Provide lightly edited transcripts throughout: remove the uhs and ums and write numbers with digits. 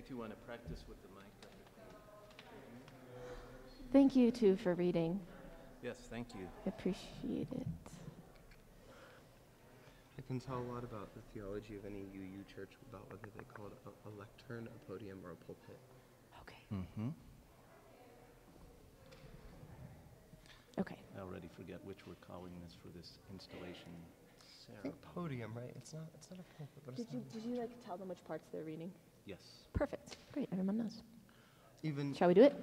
two want to practice with the mic. Thank you, too, for reading. Yes, thank you. Appreciate it. I can tell a lot about the theology of any UU church about whether they call it a lectern, a podium, or a pulpit. Okay. Mm-hmm. Okay. I already forget which we're calling this for this installation. I think podium, right? It's not a pulpit, but Did you tell them which parts they're reading? Yes. Perfect. Great. Everyone knows. Even Shall we do it?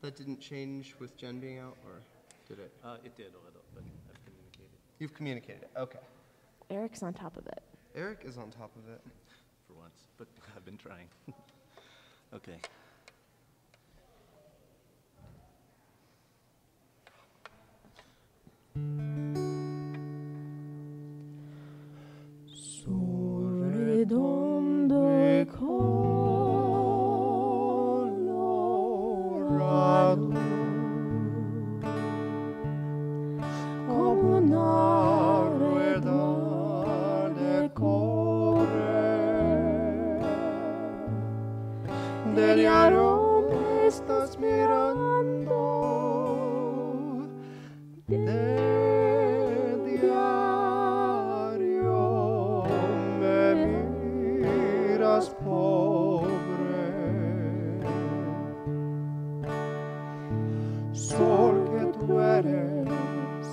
That didn't change with Jen being out, or did it? It did a little, but I've communicated. You've communicated it. Okay. Eric's on top of it. Eric is on top of it. For once, but I've been trying. Okay. Sole donde colorado como una rueda de correr. De diario me estás mirando, de diario me miras pobre. Sol que tú eres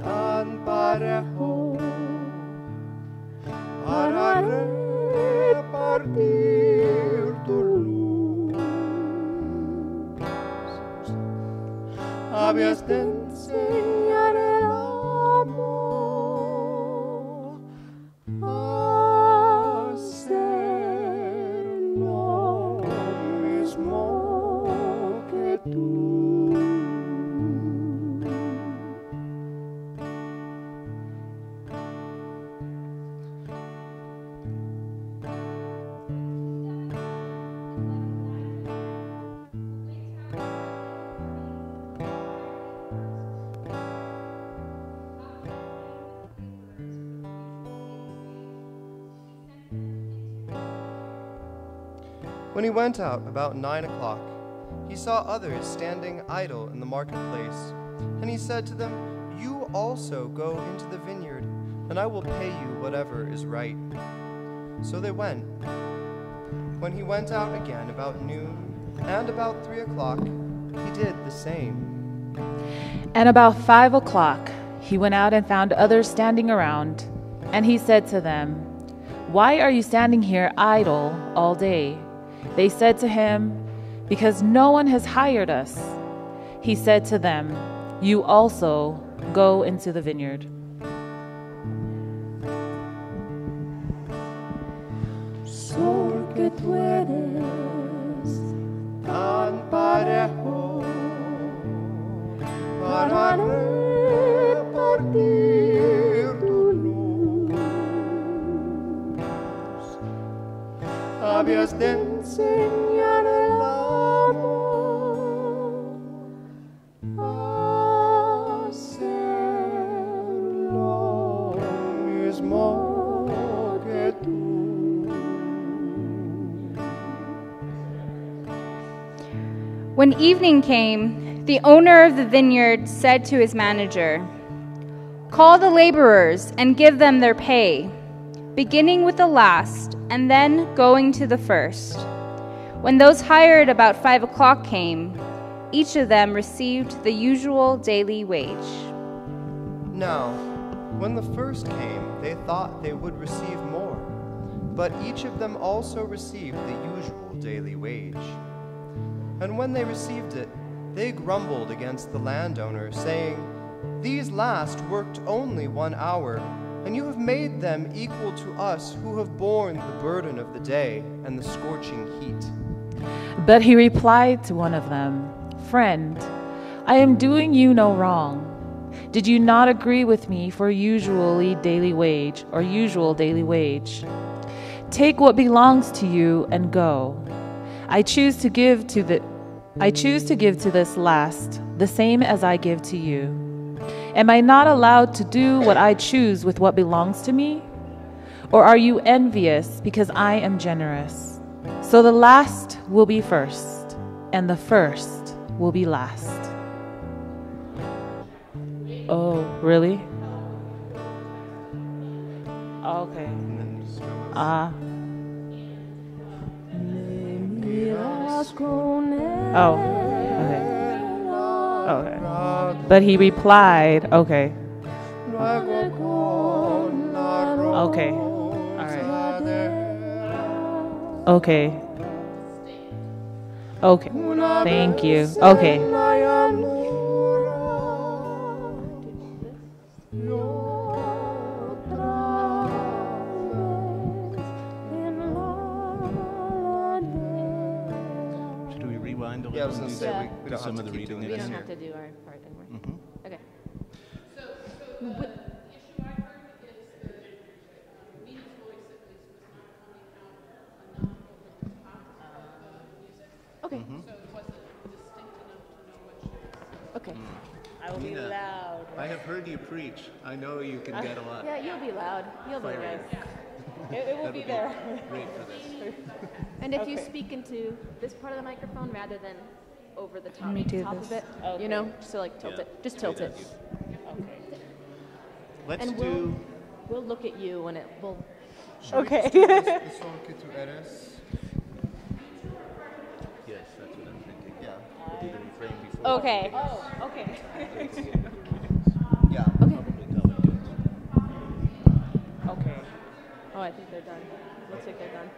tan parejo para repartir tu luz. Habías de enseñar el amor a ser lo mismo que tú. When he went out about 9 o'clock, he saw others standing idle in the marketplace, and he said to them, "You also go into the vineyard, and I will pay you whatever is right." So they went. When he went out again about noon, and about 3 o'clock, he did the same. And about 5 o'clock, he went out and found others standing around, and he said to them, "Why are you standing here idle all day?" They said to him, "Because no one has hired us." He said to them, "You also go into the vineyard." Sol que tú eres tan parejo para repartir tu luz. Habías de enseñar el amor a ser lo mismo que tú. When evening came, the owner of the vineyard said to his manager, "Call the laborers and give them their pay, beginning with the last and then going to the first." When those hired about 5 o'clock came, each of them received the usual daily wage. Now, when the first came, they thought they would receive more, but each of them also received the usual daily wage. And when they received it, they grumbled against the landowner, saying, "These last worked only 1 hour, and you have made them equal to us who have borne the burden of the day and the scorching heat." But he replied to one of them, "Friend, I am doing you no wrong. Did you not agree with me for usual daily wage? Take what belongs to you and go. I choose to give to this last the same as I give to you. Am I not allowed to do what I choose with what belongs to me? Or are you envious because I am generous? So the last will be first, and the first will be last. Oh, really? Okay. And then just go with Ah. Miras con Oh, okay. Okay. But he replied, okay. luego con la Okay. All right. rosa de Okay. Okay. una Thank you. vez Okay. en la llanura y otra vez en la ladera. Should we rewind a little? Yeah, I was gonna and say, do we don't some have of to the keep reading doing We this don't here. have to do our part anymore. Mhm. Okay. Okay. Okay. I will be Nina, loud. I have heard you preach. I know you can get a lot. Yeah, you'll be loud. You'll be Fiery. good. It will That be would there. Great for this. And if you Okay. speak into this part of the microphone rather than over the top, me do top this. of it, Okay. you know, so like tilt Yeah, it. Just straight tilt at it. you. Let's And do. we'll look at you and it will. Okay. The song que tú eres. Yes, that's what I'm thinking. Yeah. We'll do the refrain before. Okay. the Oh, okay. readings. Yeah. Okay. Probably tell it good. Okay. Oh, I think they're done. Looks like they're done.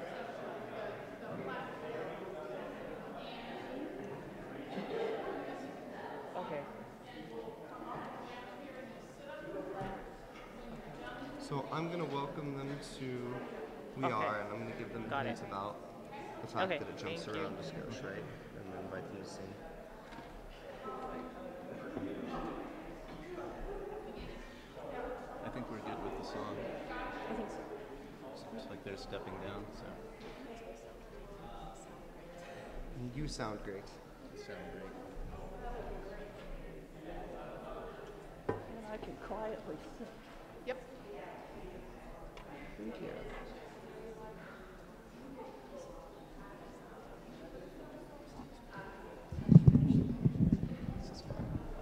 Okay. So I'm gonna welcome them to We Okay. Are, and I'm gonna give them Got hints it. about the fact Okay, that it jumps thank you. around to sketch, right? And then invite them to sing. I think we're good with the song. I think so. Seems like they're stepping down, so And you sound great. it sounds great. I can quietly sit. Yep. Thank you.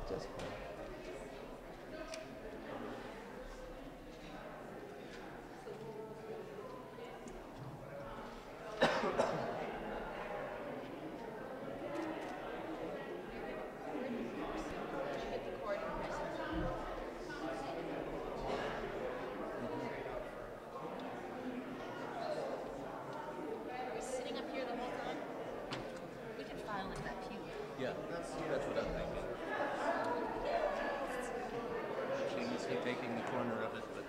Just fine. Sitting up here the whole time. We can file in that pew. Yeah, that's what I'm thinking. Shamelessly taking the corner of it, but.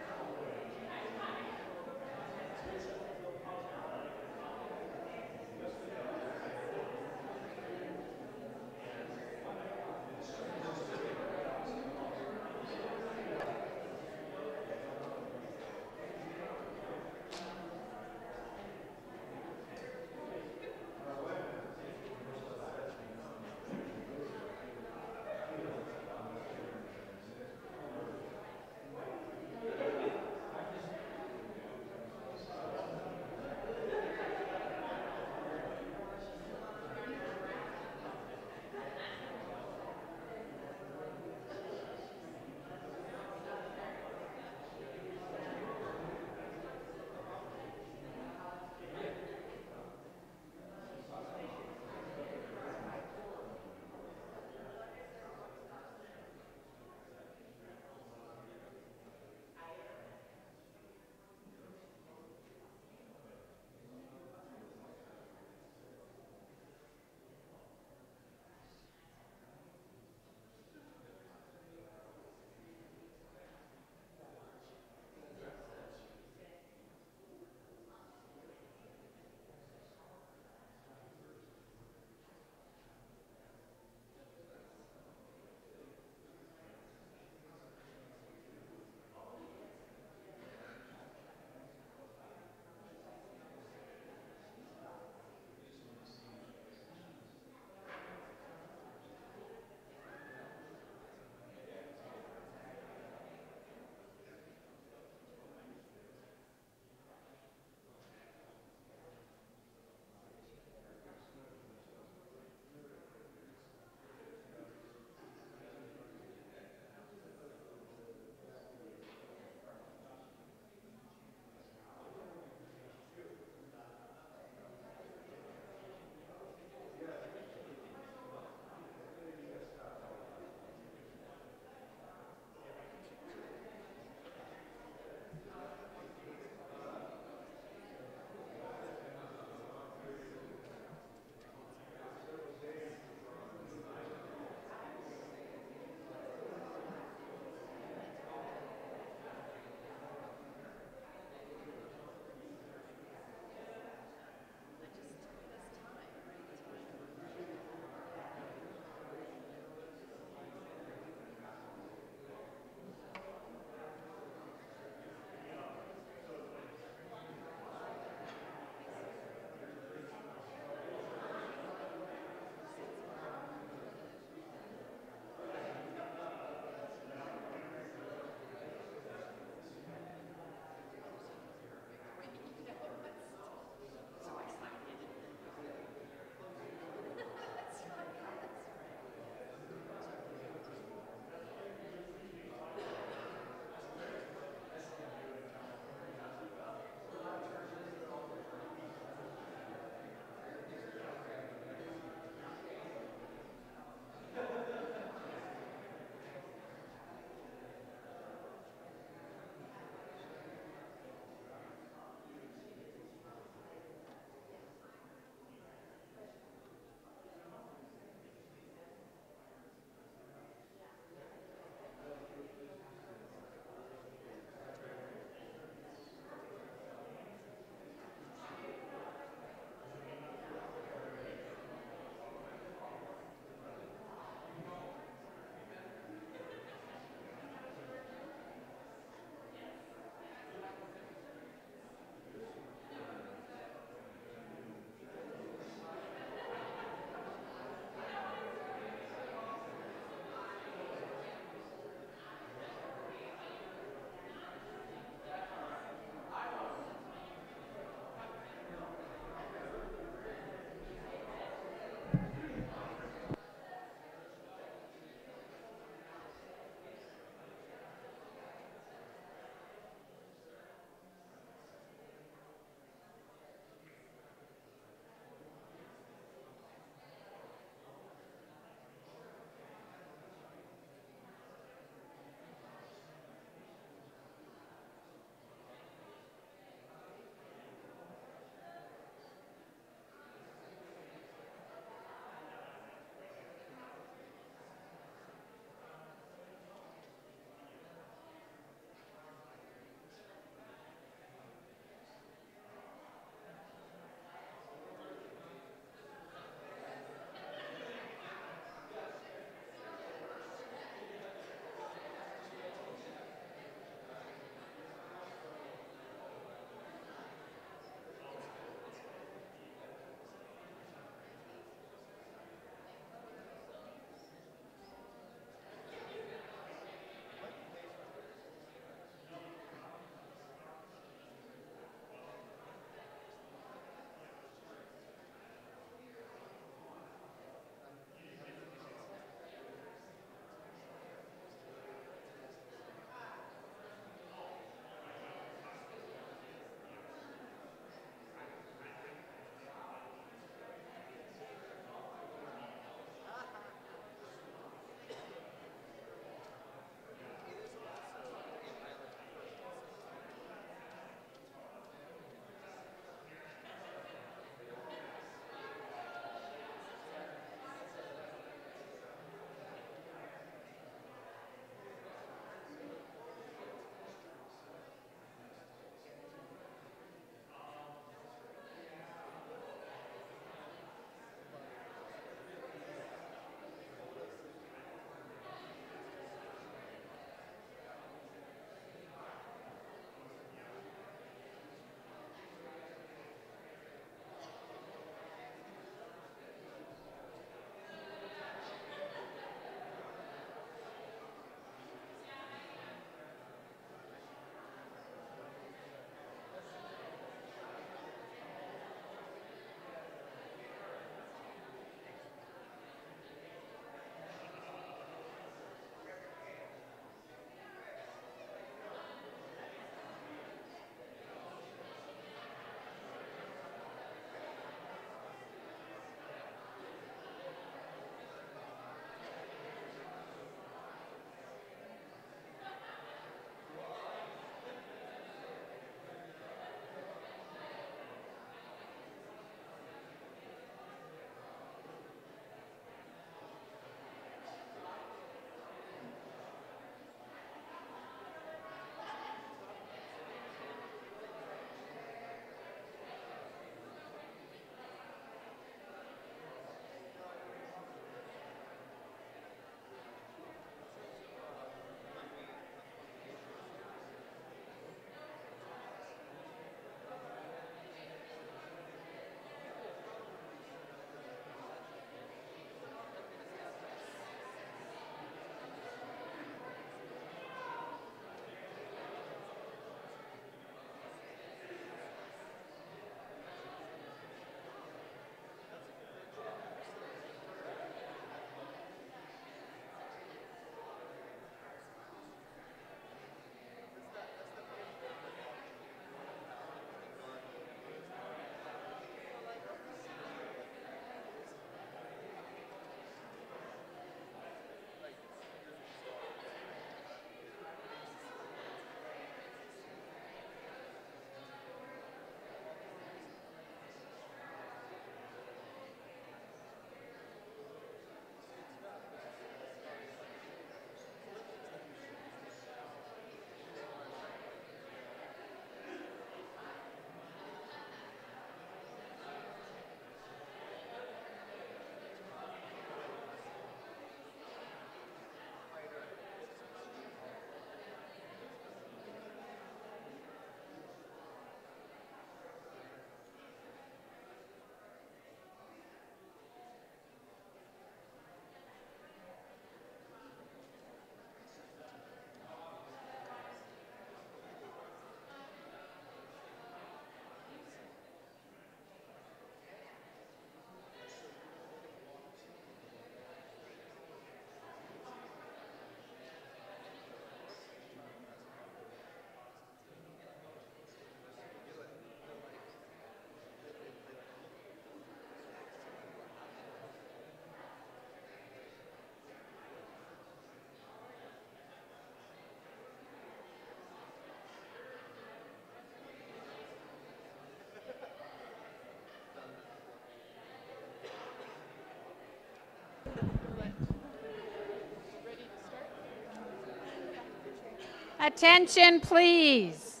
Attention, please.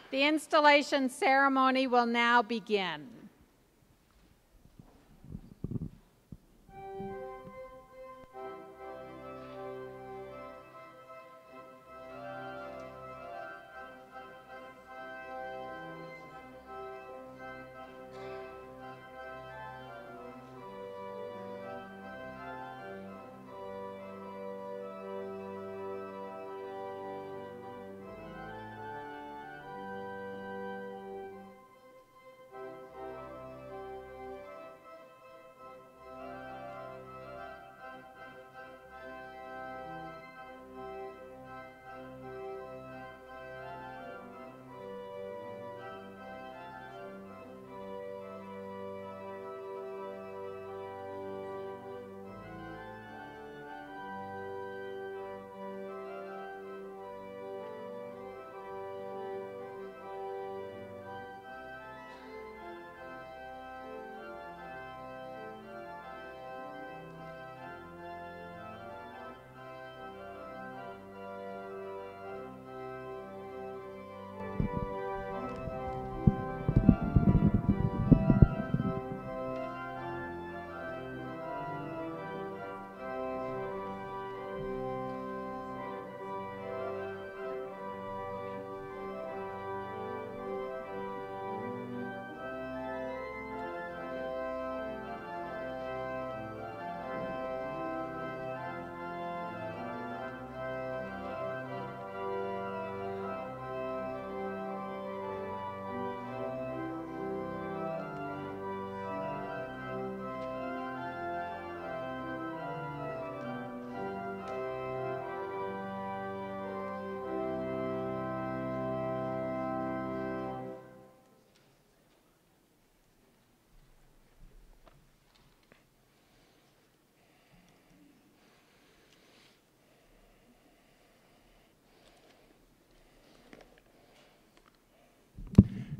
The installation ceremony will now begin.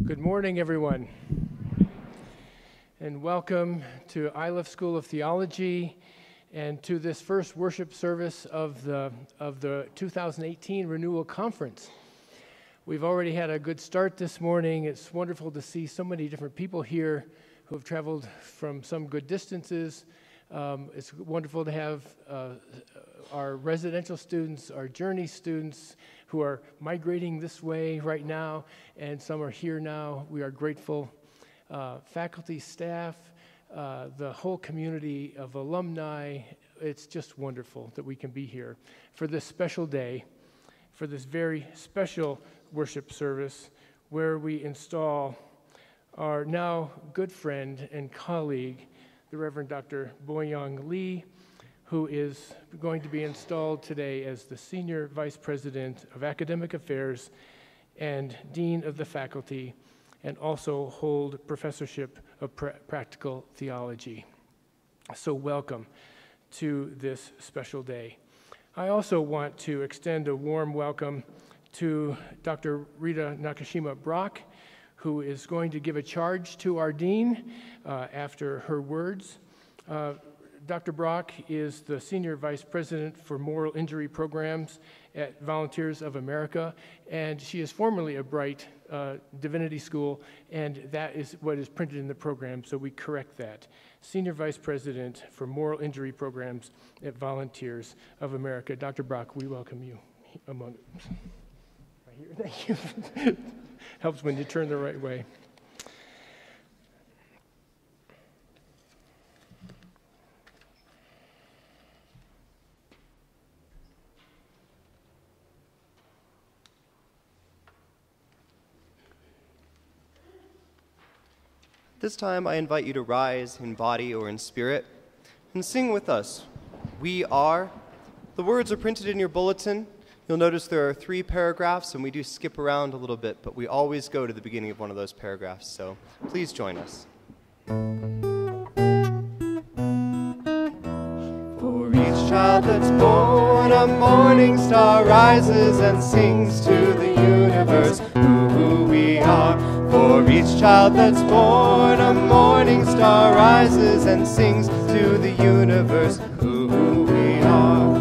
Good morning, everyone, and welcome to Iliff School of Theology and to this first worship service of the 2018 Renewal Conference. We've already had a good start this morning. It's wonderful to see so many different people here who have traveled from some good distances. It's wonderful to have our residential students, our journey students who are migrating this way right now, and some are here now. We are grateful. Faculty, staff, the whole community of alumni, it's just wonderful that we can be here for this special day, for this very special worship service where we install our now good friend and colleague, the Reverend Dr. Boyung Lee, who is going to be installed today as the Senior Vice President of Academic Affairs and Dean of the Faculty, and also hold Professorship of Practical Theology. So welcome to this special day. I also want to extend a warm welcome to Dr. Rita Nakashima-Brock, who is going to give a charge to our dean after her words. Dr. Brock is the Senior Vice President for Moral Injury Programs at Volunteers of America, and she is formerly a Bright Divinity School, and that is what is printed in the program, so we correct that. Senior Vice President for Moral Injury Programs at Volunteers of America. Dr. Brock, we welcome you among us. Right here, thank you. Helps when you turn the right way. This time I invite you to rise in body or in spirit and sing with us. We are. The words are printed in your bulletin. You'll notice there are 3 paragraphs, and we do skip around a little bit, but we always go to the beginning of one of those paragraphs, so please join us. For each child that's born, a morning star rises and sings to the universe who we are. For each child that's born, a morning star rises and sings to the universe who we are.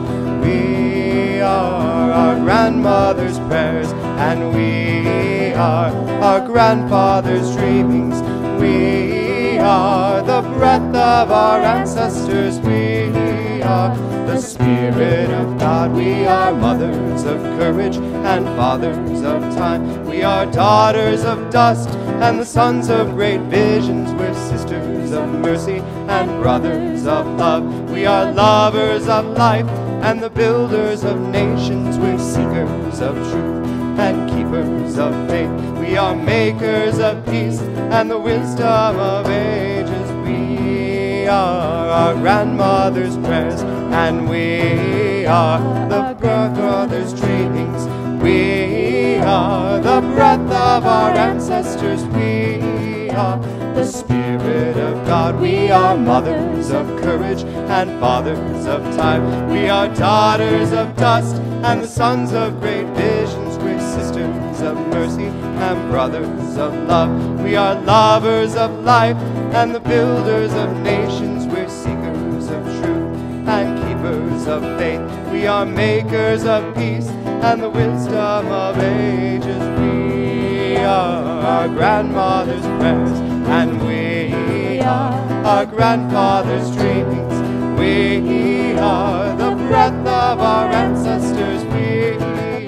grandmother's prayers, and we are our grandfather's dreamings. We are the breath of our ancestors. We are the Spirit of God. We are mothers of courage and fathers of time. We are daughters of dust and the sons of great visions. We're sisters of mercy and brothers of love. We are lovers of life and the builders of nations. We're seekers of truth and keepers of faith. We are makers of peace and the wisdom of ages. We are our grandmother's prayers, and we are the brothers' dreamings. We are the breath of our ancestors. We are the Spirit of God. We are mothers of courage and fathers of time. We are daughters of dust and the sons of great visions. We're sisters of mercy and brothers of love. We are lovers of life and the builders of nations. We're seekers of truth and keepers of faith. We are makers of peace and the wisdom of ages. We are our grandmother's prayers, and we are our grandfather's dreamings. We are the breath of our ancestors. We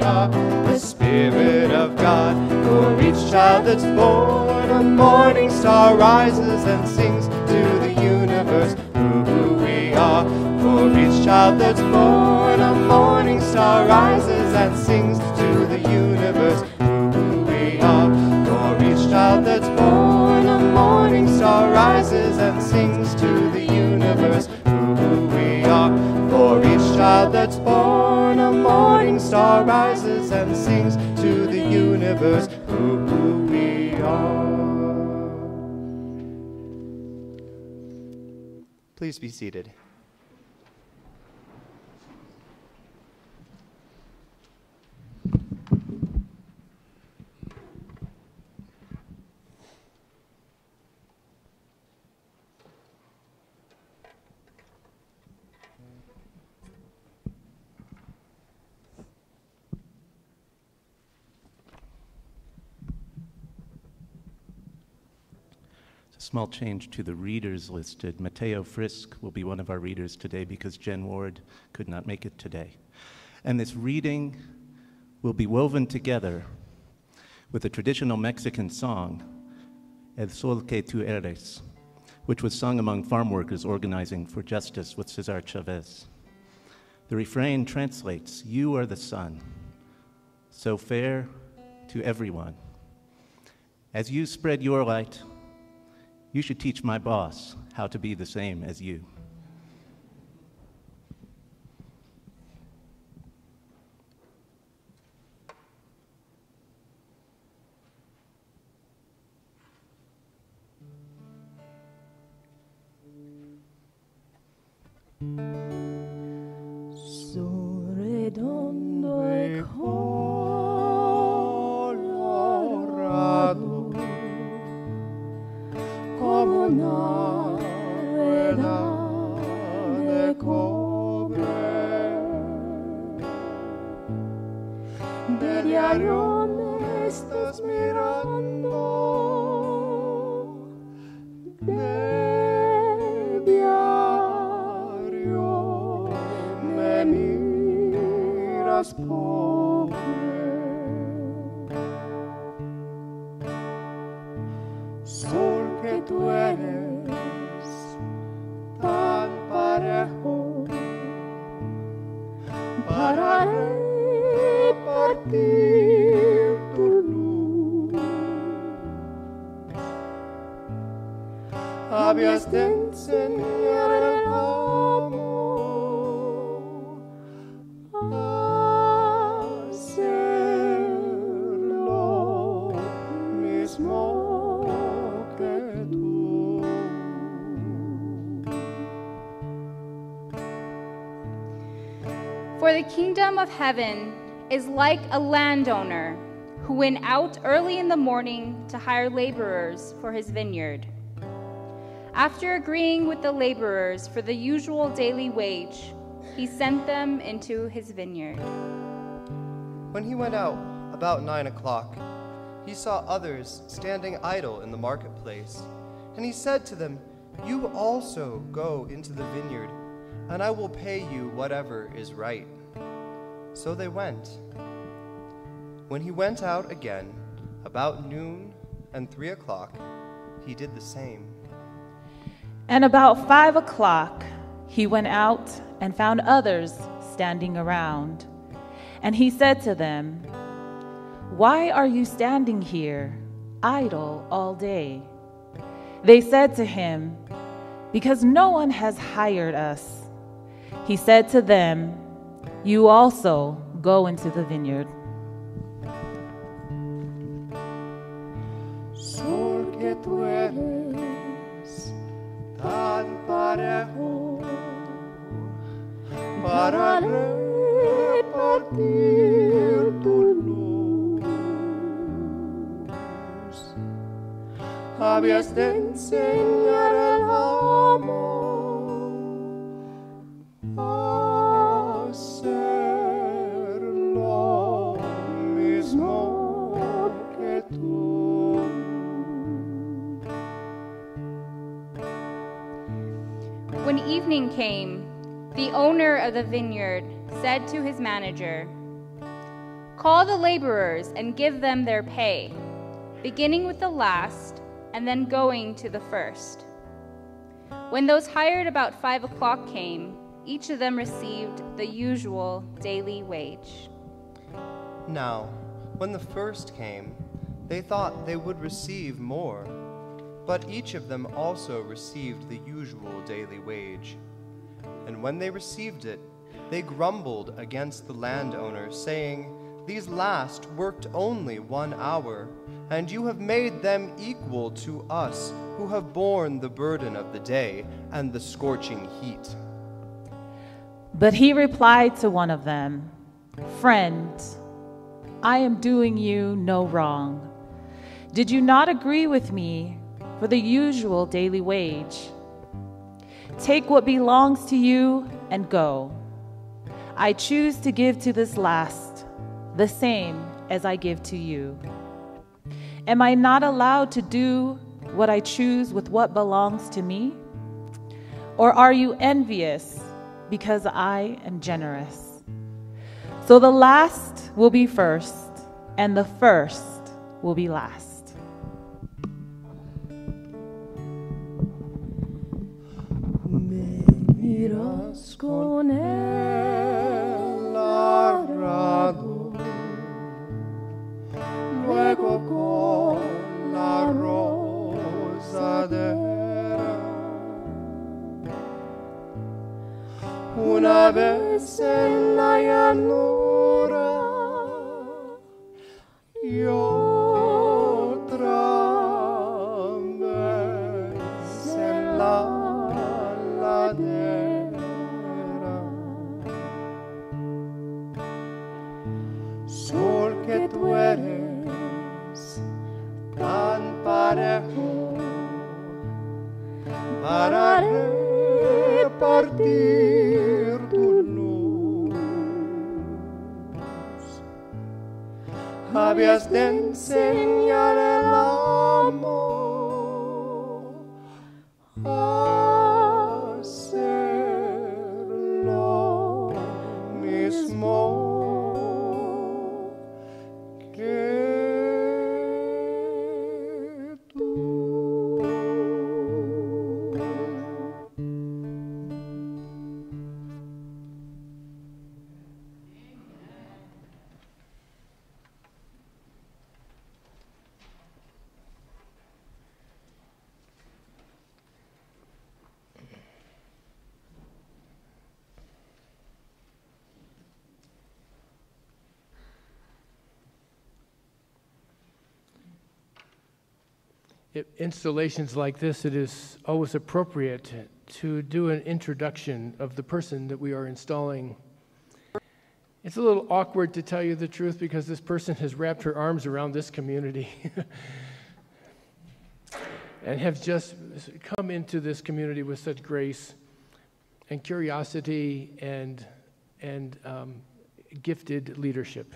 are the Spirit of God. For each child that's born, a morning star rises and sings to the universe who we are. For each child that's born, a morning star rises and sings to the universe who we are. For each child that's born, a morning star rises and sings to the universe who we are. For each child that's born, a morning star rises and sings to the universe who we are. Please be seated. Small change to the readers listed. Mateo Frisk will be one of our readers today because Jen Ward could not make it today. And this reading will be woven together with a traditional Mexican song, El Sol que tú eres, which was sung among farm workers organizing for justice with Cesar Chavez. The refrain translates, "You are the sun, so fair to everyone. As you spread your light, you should teach my boss how to be the same as you." Su redondo e colorado como una rueda de cobre, de diario me estás mirando, de diario me miras pobre. Sol que tú eres tan parejo para repartir tu luz. Habías de enseñar el amor a ser lo mismo que tú. For the kingdom of heaven is like a landowner who went out early in the morning to hire laborers for his vineyard. After agreeing with the laborers for the usual daily wage, he sent them into his vineyard. When he went out about 9 o'clock, he saw others standing idle in the marketplace. And he said to them, "You also go into the vineyard, and I will pay you whatever is right." So they went. When he went out again, about noon and 3 o'clock, he did the same. And about 5 o'clock, he went out and found others standing around. And he said to them, "Why are you standing here, idle all day?" They said to him, "Because no one has hired us." He said to them, "You also go into the vineyard." Sol que tú eres tan parejo para repartir tu luz, habías de enseñar el amor a ser lo mismo que tú. When evening came, the owner of the vineyard said to his manager, "Call the laborers and give them their pay, beginning with the last and then going to the first." When those hired about 5 o'clock came, each of them received the usual daily wage. Now, when the first came, they thought they would receive more, but each of them also received the usual daily wage. And when they received it, they grumbled against the landowner, saying, "These last worked only 1 hour, and you have made them equal to us, who have borne the burden of the day and the scorching heat." But he replied to one of them, "Friend, I am doing you no wrong. Did you not agree with me for the usual daily wage? Take what belongs to you and go. I choose to give to this last the same as I give to you. Am I not allowed to do what I choose with what belongs to me? Or are you envious because I am generous?" So the last will be first, and the first will be last. Me miras con el arado, luego con la rosadera. Una vez en la llanura y otra vez en la ladera. Sol que tú eres tan parejo para repartir tu luz, habías de enseñar el amor a ser lo mismo que tú. Installations like this, it is always appropriate to do an introduction of the person that we are installing. It's a little awkward, to tell you the truth, because this person has wrapped her arms around this community and have just come into this community with such grace and curiosity and gifted leadership.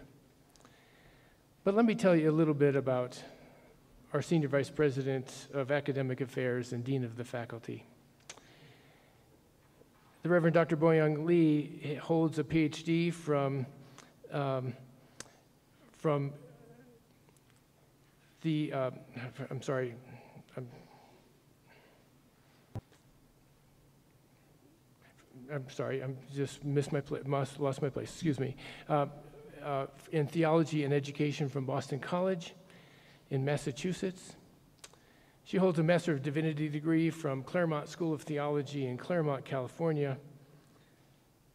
But let me tell you a little bit about our Senior Vice President of Academic Affairs and Dean of the Faculty. The Reverend Dr. Boyung Lee holds a PhD from the, I'm sorry, I'm just lost my place, excuse me. In theology and education from Boston College in Massachusetts. She holds a Master of Divinity degree from Claremont School of Theology in Claremont, California.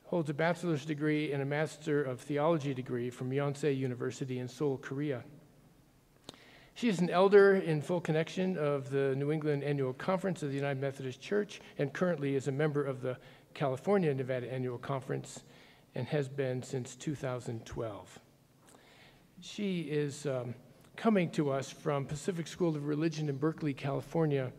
Holds a bachelor's degree and a Master of Theology degree from Yonsei University in Seoul, Korea. She is an elder in full connection of the New England Annual Conference of the United Methodist Church and currently is a member of the California Nevada Annual Conference and has been since 2012. She is coming to us from Pacific School of Religion in Berkeley, California,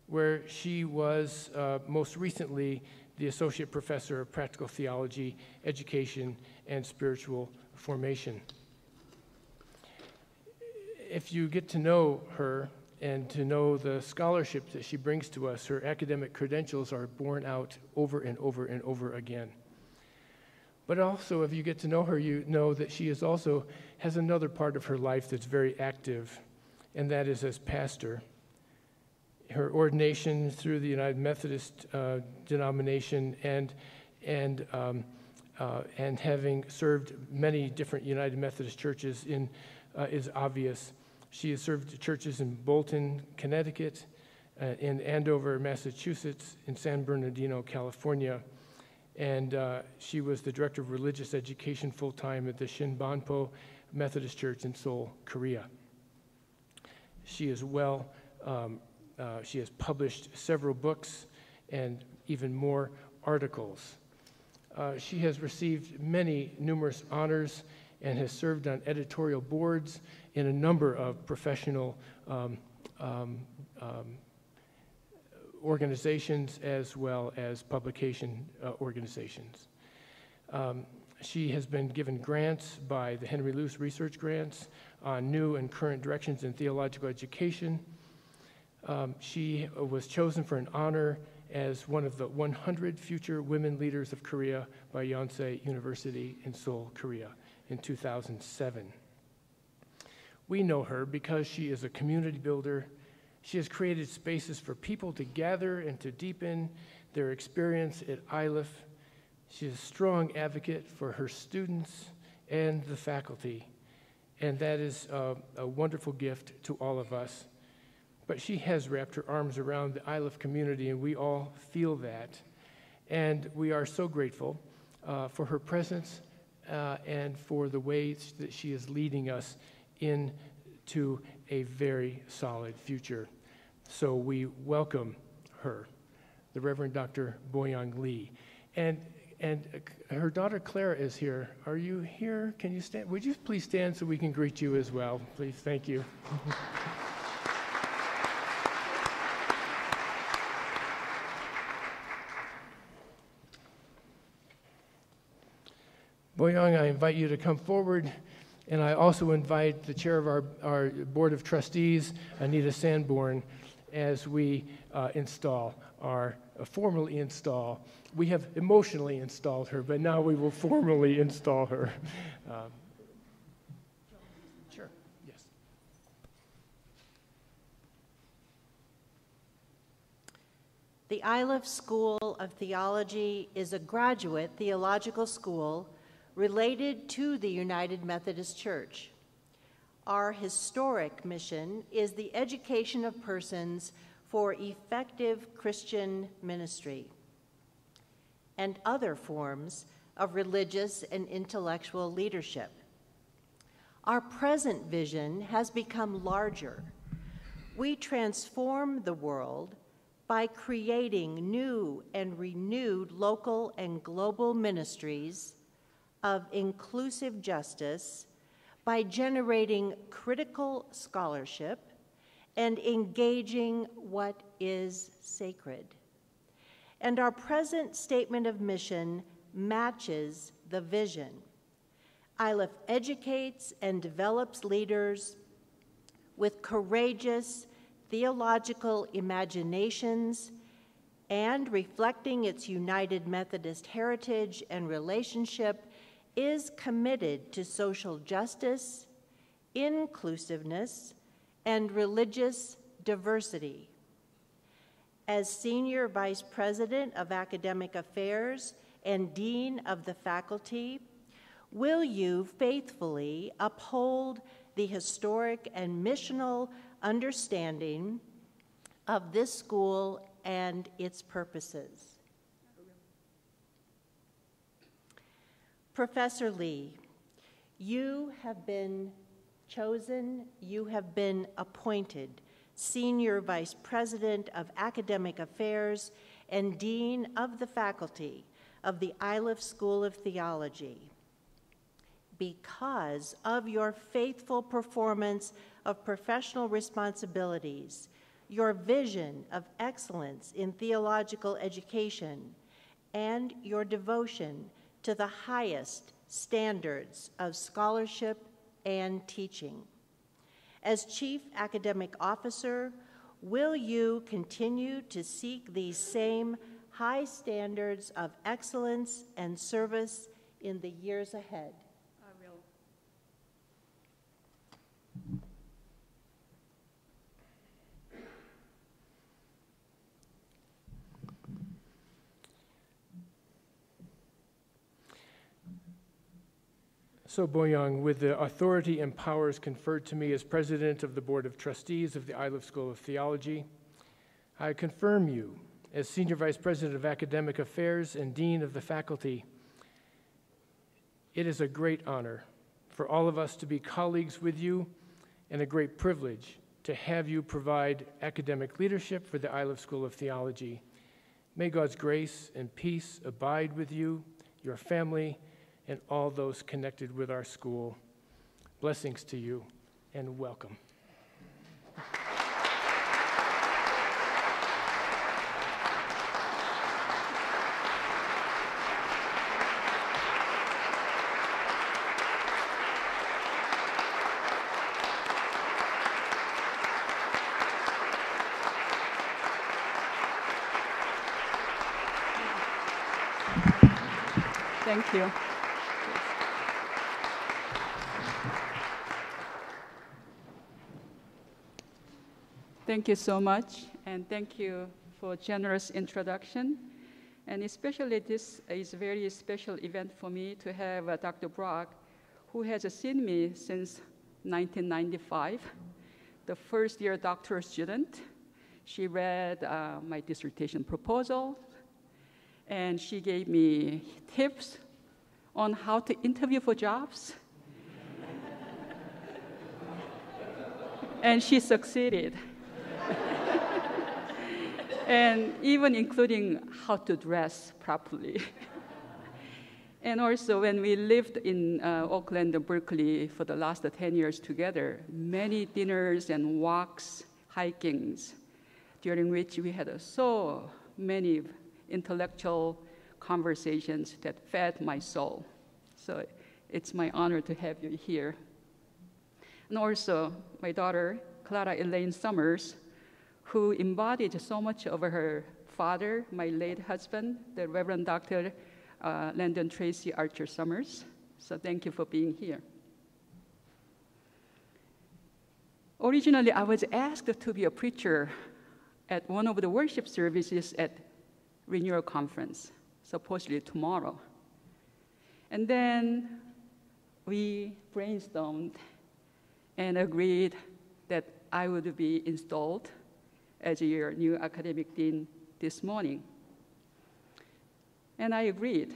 where she was most recently the Associate Professor of Practical Theology, Education, and Spiritual Formation. If you get to know her and to know the scholarship that she brings to us, her academic credentials are borne out over and over and over again. But also, if you get to know her, you know that she is also has another part of her life that's very active, and that is as pastor. Her ordination through the United Methodist denomination and having served many different United Methodist churches is obvious. She has served churches in Bolton, Connecticut, in Andover, Massachusetts, in San Bernardino, California, and she was the Director of Religious Education full-time at the Shinbanpo Methodist Church in Seoul, Korea. She is she has published several books and even more articles. She has received numerous honors and has served on editorial boards in a number of professional organizations as well as publication organizations. She has been given grants by the Henry Luce Research Grants on new and current directions in theological education. She was chosen for an honor as one of the 100 future women leaders of Korea by Yonsei University in Seoul, Korea in 2007. We know her because she is a community builder. She has created spaces for people to gather and to deepen their experience at ILIF. She is a strong advocate for her students and the faculty, and that is a wonderful gift to all of us. But she has wrapped her arms around the ILIF community, and we all feel that. And we are so grateful for her presence and for the ways that she is leading us into a very solid future. So we welcome her, the Reverend Dr. Boyung Lee. And her daughter Clara is here. Are you here? Can you stand? Would you please stand so we can greet you as well? Please, thank you. Boyung, I invite you to come forward, and I also invite the chair of our Board of Trustees, Anita Sanborn, as we formally install. We have emotionally installed her, but now we will formally install her. Sure, yes. The ILIF School of Theology is a graduate theological school related to the United Methodist Church. Our historic mission is the education of persons for effective Christian ministry and other forms of religious and intellectual leadership. Our present vision has become larger. We transform the world by creating new and renewed local and global ministries of inclusive justice by generating critical scholarship and engaging what is sacred. And our present statement of mission matches the vision. ILIF educates and develops leaders with courageous theological imaginations and reflecting its United Methodist heritage and relationship is committed to social justice, inclusiveness, and religious diversity. As Senior Vice President of Academic Affairs and Dean of the Faculty, will you faithfully uphold the historic and missional understanding of this school and its purposes? Professor Lee, you have been chosen, you have been appointed Senior Vice President of Academic Affairs and Dean of the Faculty of the ILIF School of Theology because of your faithful performance of professional responsibilities, your vision of excellence in theological education, and your devotion to the highest standards of scholarship and teaching. As Chief Academic Officer, will you continue to seek these same high standards of excellence and service in the years ahead? I will. So, Boyung, with the authority and powers conferred to me as President of the Board of Trustees of the ILIF School of Theology, I confirm you as Senior Vice President of Academic Affairs and Dean of the Faculty. It is a great honor for all of us to be colleagues with you and a great privilege to have you provide academic leadership for the ILIF School of Theology. May God's grace and peace abide with you, your family, and all those connected with our school. Blessings to you and welcome. Thank you. Thank you so much, and thank you for a generous introduction. And especially this is a very special event for me to have Dr. Brock, who has seen me since 1995, the first-year doctoral student. She read my dissertation proposal, and she gave me tips on how to interview for jobs. And she succeeded. And even including how to dress properly. And also, when we lived in Oakland and Berkeley for the last 10 years together, many dinners and walks, hikings, during which we had so many intellectual conversations that fed my soul. So it's my honor to have you here. And also, my daughter, Clara Elaine Summers, who embodied so much of her father, my late husband, the Reverend Dr. Landon Tracy Archer Summers. So thank you for being here. Originally, I was asked to be a preacher at one of the worship services at Renewal Conference, supposedly tomorrow. And then we brainstormed and agreed that I would be installed as your new academic dean this morning. And I agreed.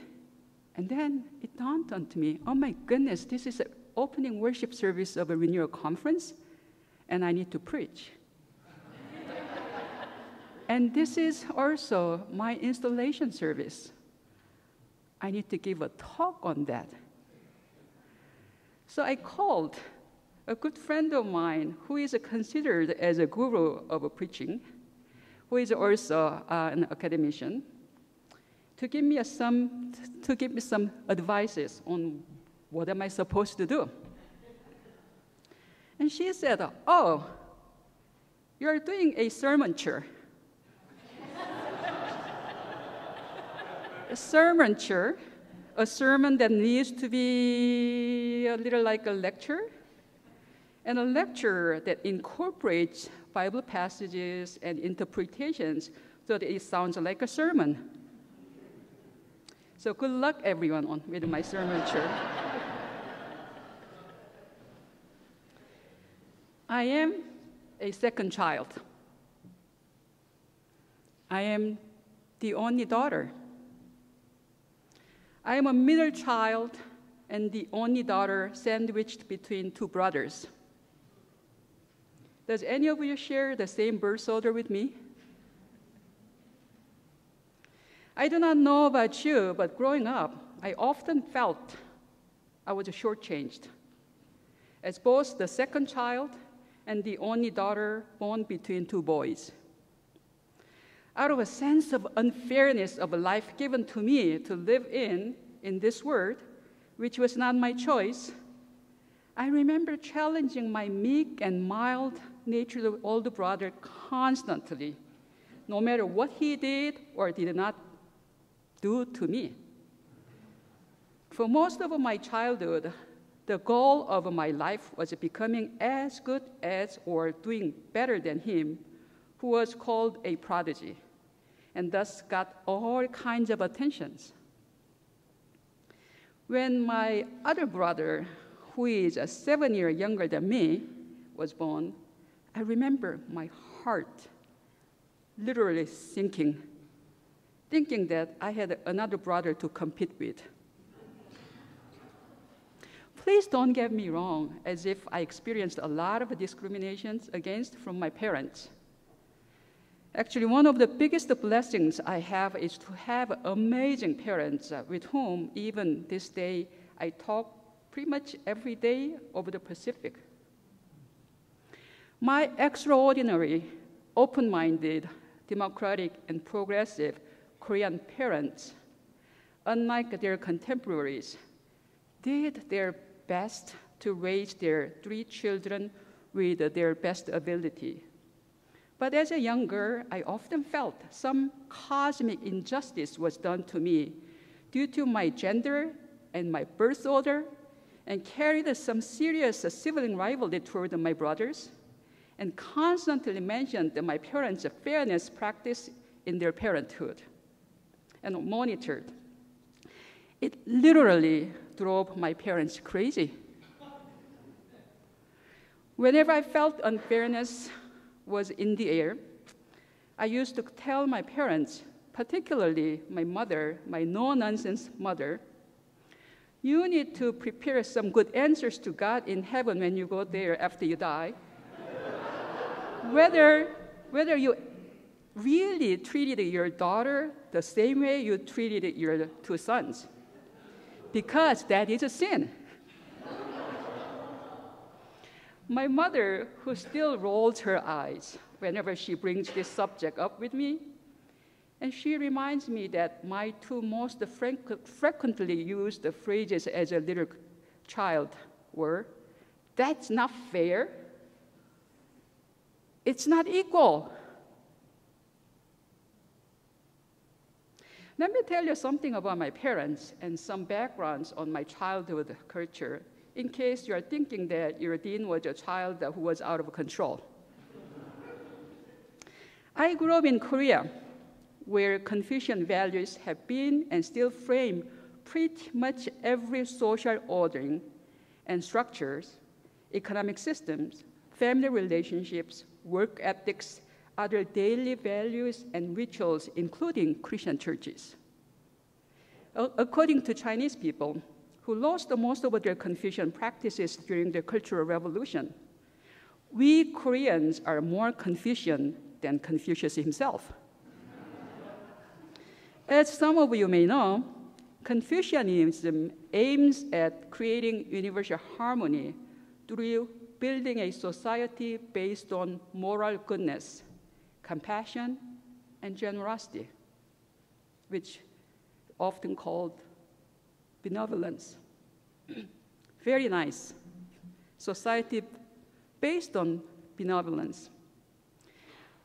And then it dawned on me, oh my goodness, this is an opening worship service of a renewal conference, and I need to preach. And this is also my installation service. I need to give a talk on that. So I called a good friend of mine who is considered as a guru of preaching, who is also an academician, to give me some advices on What am I supposed to do? And she said, oh, you're doing a sermon chair. A sermon chair, a sermon that needs to be a little like a lecture, and a lecture that incorporates Bible passages and interpretations so that it sounds like a sermon. So good luck, everyone, with my sermon chair. I am a second child. I am the only daughter. I am a middle child and the only daughter sandwiched between two brothers. Does any of you share the same birth order with me? I do not know about you, but growing up, I often felt I was shortchanged as both the second child and the only daughter born between two boys. Out of a sense of unfairness of a life given to me to live in this world, which was not my choice, I remember challenging my meek and mild-natured older brother constantly, no matter what he did or did not do to me. For most of my childhood, the goal of my life was becoming as good as or doing better than him, who was called a prodigy, and thus got all kinds of attentions. When my other brother, who is 7 years younger than me, was born, I remember my heart literally sinking, thinking that I had another brother to compete with. Please don't get me wrong, as if I experienced a lot of discriminations against from my parents. Actually, one of the biggest blessings I have is to have amazing parents with whom, even this day, I talk pretty much every day over the Pacific. My extraordinary, open-minded, democratic, and progressive Korean parents, unlike their contemporaries, did their best to raise their 3 children with their best ability. But as a young girl, I often felt some cosmic injustice was done to me due to my gender and my birth order, and carried some serious sibling rivalry toward my brothers, and constantly mentioned my parents' fairness practice in their parenthood, and monitored. It literally drove my parents crazy. Whenever I felt unfairness was in the air, I used to tell my parents, particularly my mother, my no-nonsense mother, you need to prepare some good answers to God in heaven when you go there after you die. Whether you really treated your daughter the same way you treated your 2 sons, because that is a sin. My mother, who still rolls her eyes whenever she brings this subject up with me, and she reminds me that my 2 most frequently used phrases as a little child were, "That's not fair. It's not equal." Let me tell you something about my parents and some backgrounds on my childhood culture, in case you are thinking that your dean was a child who was out of control. I grew up in Korea, where Confucian values have been and still frame pretty much every social ordering and structures, economic systems, family relationships, work ethics, other daily values and rituals, including Christian churches. According to Chinese people, who lost most of their Confucian practices during the Cultural Revolution, we Koreans are more Confucian than Confucius himself. As some of you may know, Confucianism aims at creating universal harmony through building a society based on moral goodness, compassion, and generosity, which often called benevolence. very nice society based on benevolence.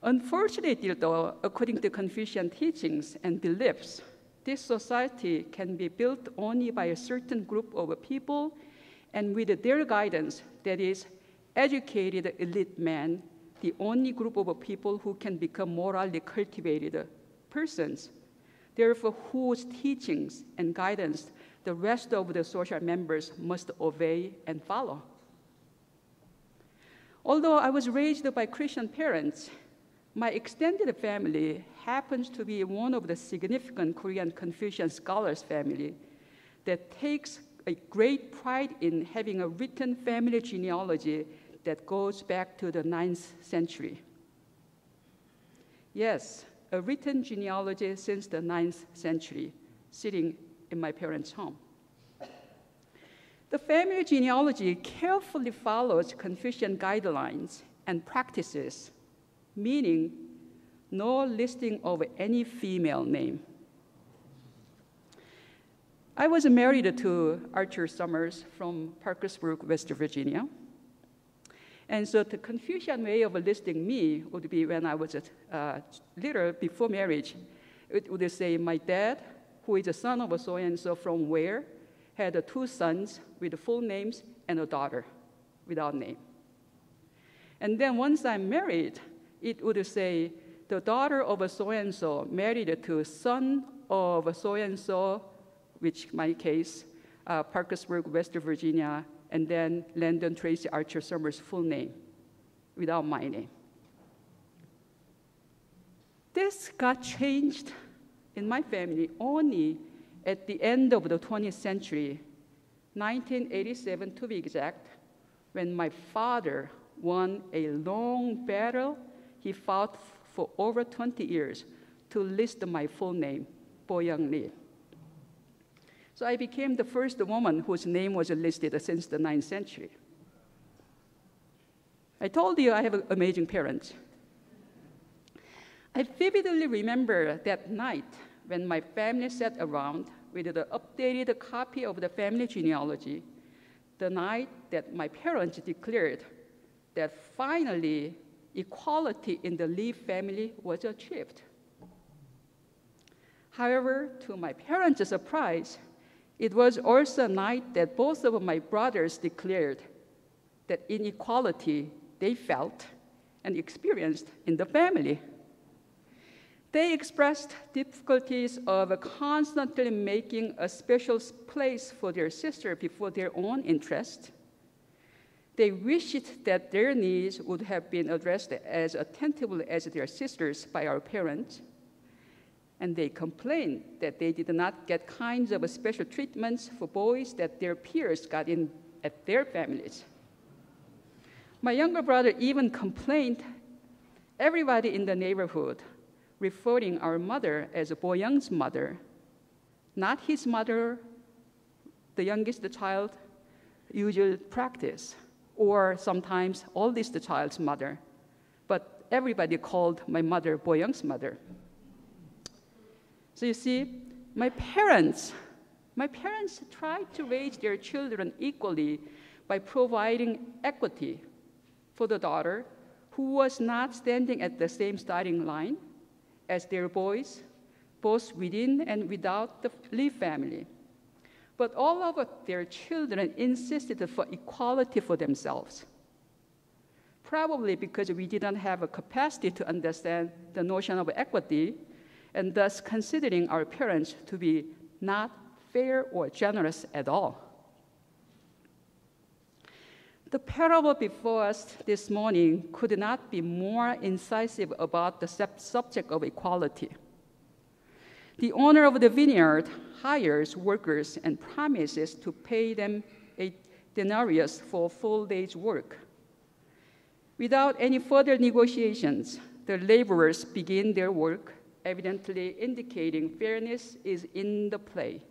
Unfortunately, though, according to Confucian teachings and beliefs, this society can be built only by a certain group of people and with their guidance, that is, educated elite men, the only group of people who can become morally cultivated persons, therefore whose teachings and guidance the rest of the social members must obey and follow. Although I was raised by Christian parents, my extended family happens to be one of the significant Korean Confucian scholars' family that takes a great pride in having a written family genealogy that goes back to the 9th century. Yes, a written genealogy since the 9th century, sitting in my parents' home. The family genealogy carefully follows Confucian guidelines and practices, meaning no listing of any female name. I was married to Arthur Summers from Parkersburg, West Virginia. And so the Confucian way of listing me would be when I was little, before marriage, it would say my dad, who is a son of a so-and-so from where, had 2 sons with full names and a daughter without name. And then once I'm married, it would say the daughter of a so-and-so married to son of a so-and-so, which in my case, Parkersburg, West Virginia, and then Landon Tracy Archer Summers' full name, without my name. This got changed in my family only at the end of the 20th century, 1987 to be exact, when my father won a long battle. He fought for over 20 years to list my full name, Boyung Lee. So I became the first woman whose name was listed since the 9th century. I told you I have amazing parents. I vividly remember that night when my family sat around with the updated copy of the family genealogy, the night that my parents declared that finally equality in the Lee family was achieved. However, to my parents' surprise, it was also a night that both of my brothers declared that inequality they felt and experienced in the family. They expressed difficulties of constantly making a special place for their sister before their own interest. They wished that their needs would have been addressed as attentively as their sisters by our parents. And they complained that they did not get kinds of special treatments for boys that their peers got in at their families. My younger brother even complained everybody in the neighborhood, referring our mother as Boyoung's mother, not his mother, the youngest child, usual practice, or sometimes oldest child's mother, but everybody called my mother Boyoung's mother. So you see, my parents tried to raise their children equally by providing equity for the daughter who was not standing at the same starting line as their boys, both within and without the Lee family. But all of their children insisted for equality for themselves, probably because we didn't have a capacity to understand the notion of equity, and thus considering our parents to be not fair or generous at all. The parable before us this morning could not be more incisive about the subject of equality. The owner of the vineyard hires workers and promises to pay them a denarius for a full day's work. Without any further negotiations, the laborers begin their work, evidently indicating fairness is in the play.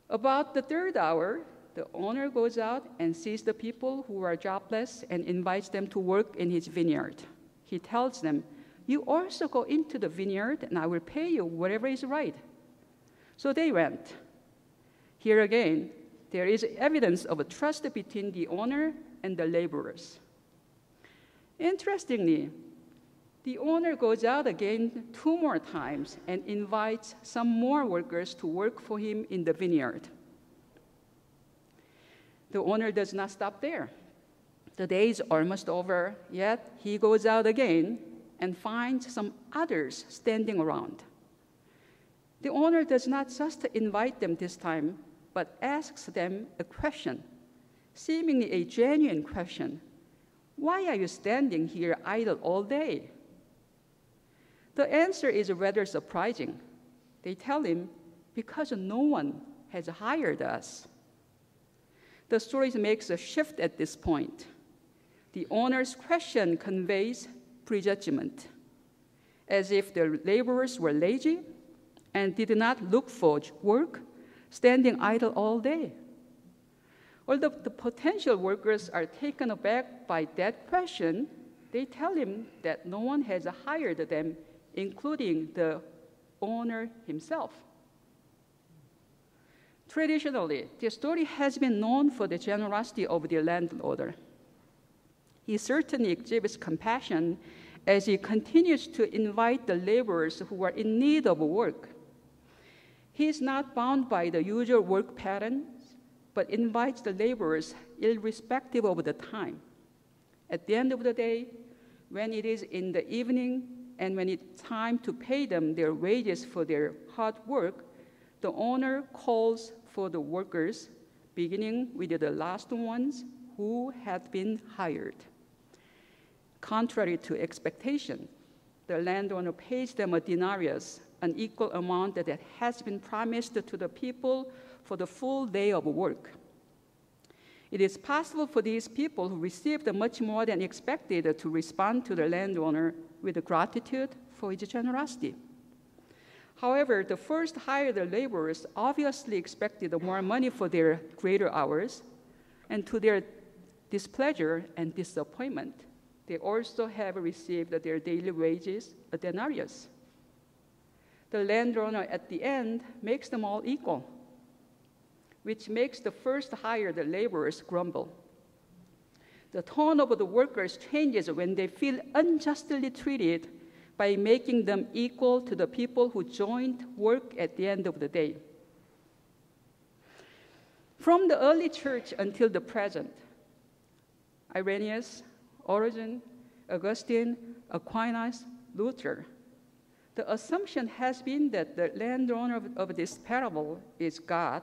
About the 3rd hour, the owner goes out and sees the people who are jobless and invites them to work in his vineyard. He tells them, "You also go into the vineyard and I will pay you whatever is right." So they went. Here again, there is evidence of a trust between the owner and the laborers. Interestingly, the owner goes out again 2 more times and invites some more workers to work for him in the vineyard. The owner does not stop there. The day is almost over, yet he goes out again and finds some others standing around. The owner does not just invite them this time, but asks them a question, seemingly a genuine question. Why are you standing here idle all day? The answer is rather surprising. They tell him, because no one has hired us. The story makes a shift at this point. The owner's question conveys prejudgment, as if the laborers were lazy and did not look for work, standing idle all day. Although the potential workers are taken aback by that question, they tell him that no one has hired them, including the owner himself. Traditionally, the story has been known for the generosity of the landowner. He certainly exhibits compassion as he continues to invite the laborers who are in need of work. He is not bound by the usual work patterns, but invites the laborers irrespective of the time. At the end of the day, when it is in the evening and when it's time to pay them their wages for their hard work, the owner calls for the workers, beginning with the last ones who had been hired. Contrary to expectation, the landowner pays them a denarius, an equal amount that has been promised to the people for the full day of work. It is possible for these people who received much more than expected to respond to the landowner with gratitude for his generosity. However, the first hired laborers obviously expected more money for their greater hours, and to their displeasure and disappointment, they also have received their daily wages, a denarius. The landowner at the end makes them all equal, which makes the first hired laborers grumble. The tone of the workers changes when they feel unjustly treated by making them equal to the people who joined work at the end of the day. From the early church until the present, Irenaeus, Origen, Augustine, Aquinas, Luther, the assumption has been that the landowner of this parable is God,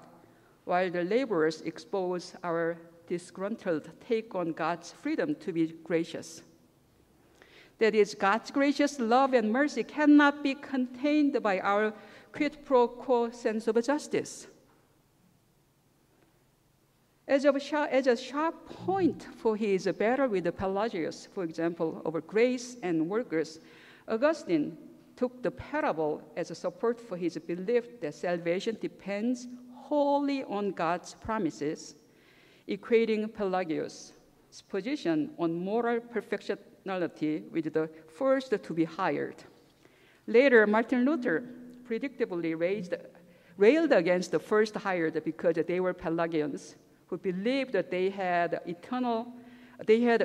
while the laborers expose our disgruntled take on God's freedom to be gracious. That is, God's gracious love and mercy cannot be contained by our quid pro quo sense of justice. As a sharp point for his battle with Pelagius, for example, over grace and workers, Augustine took the parable as a support for his belief that salvation depends wholly on God's promises, equating Pelagius' position on moral perfectionality with the first to be hired. Later, Martin Luther predictably railed against the first hired because they were Pelagians, who believed that they had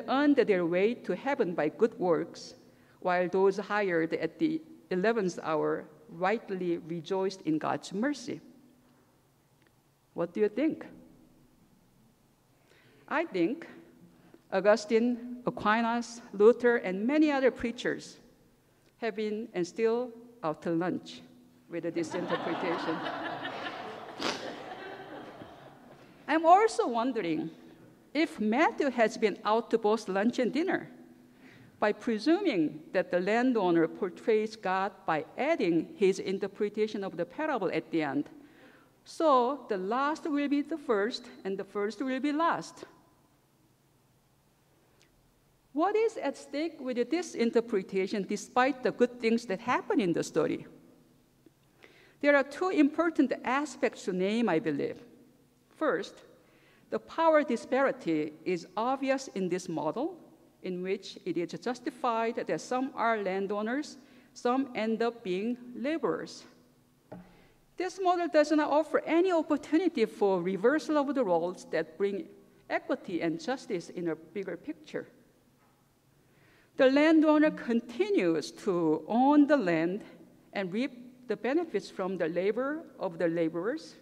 earned their way to heaven by good works, while those hired at the 11th hour rightly rejoiced in God's mercy. What do you think? I think Augustine, Aquinas, Luther, and many other preachers have been and still out to lunch with this interpretation. I'm also wondering if Matthew has been out to both lunch and dinner by presuming that the landowner portrays God by adding his interpretation of the parable at the end. So the last will be the first, and the first will be last. What is at stake with this interpretation despite the good things that happen in the story? There are two important aspects to name, I believe. First, the power disparity is obvious in this model, in which it is justified that some are landowners, some end up being laborers. This model does not offer any opportunity for reversal of the roles that bring equity and justice in a bigger picture. The landowner continues to own the land and reap the benefits from the labor of the laborers,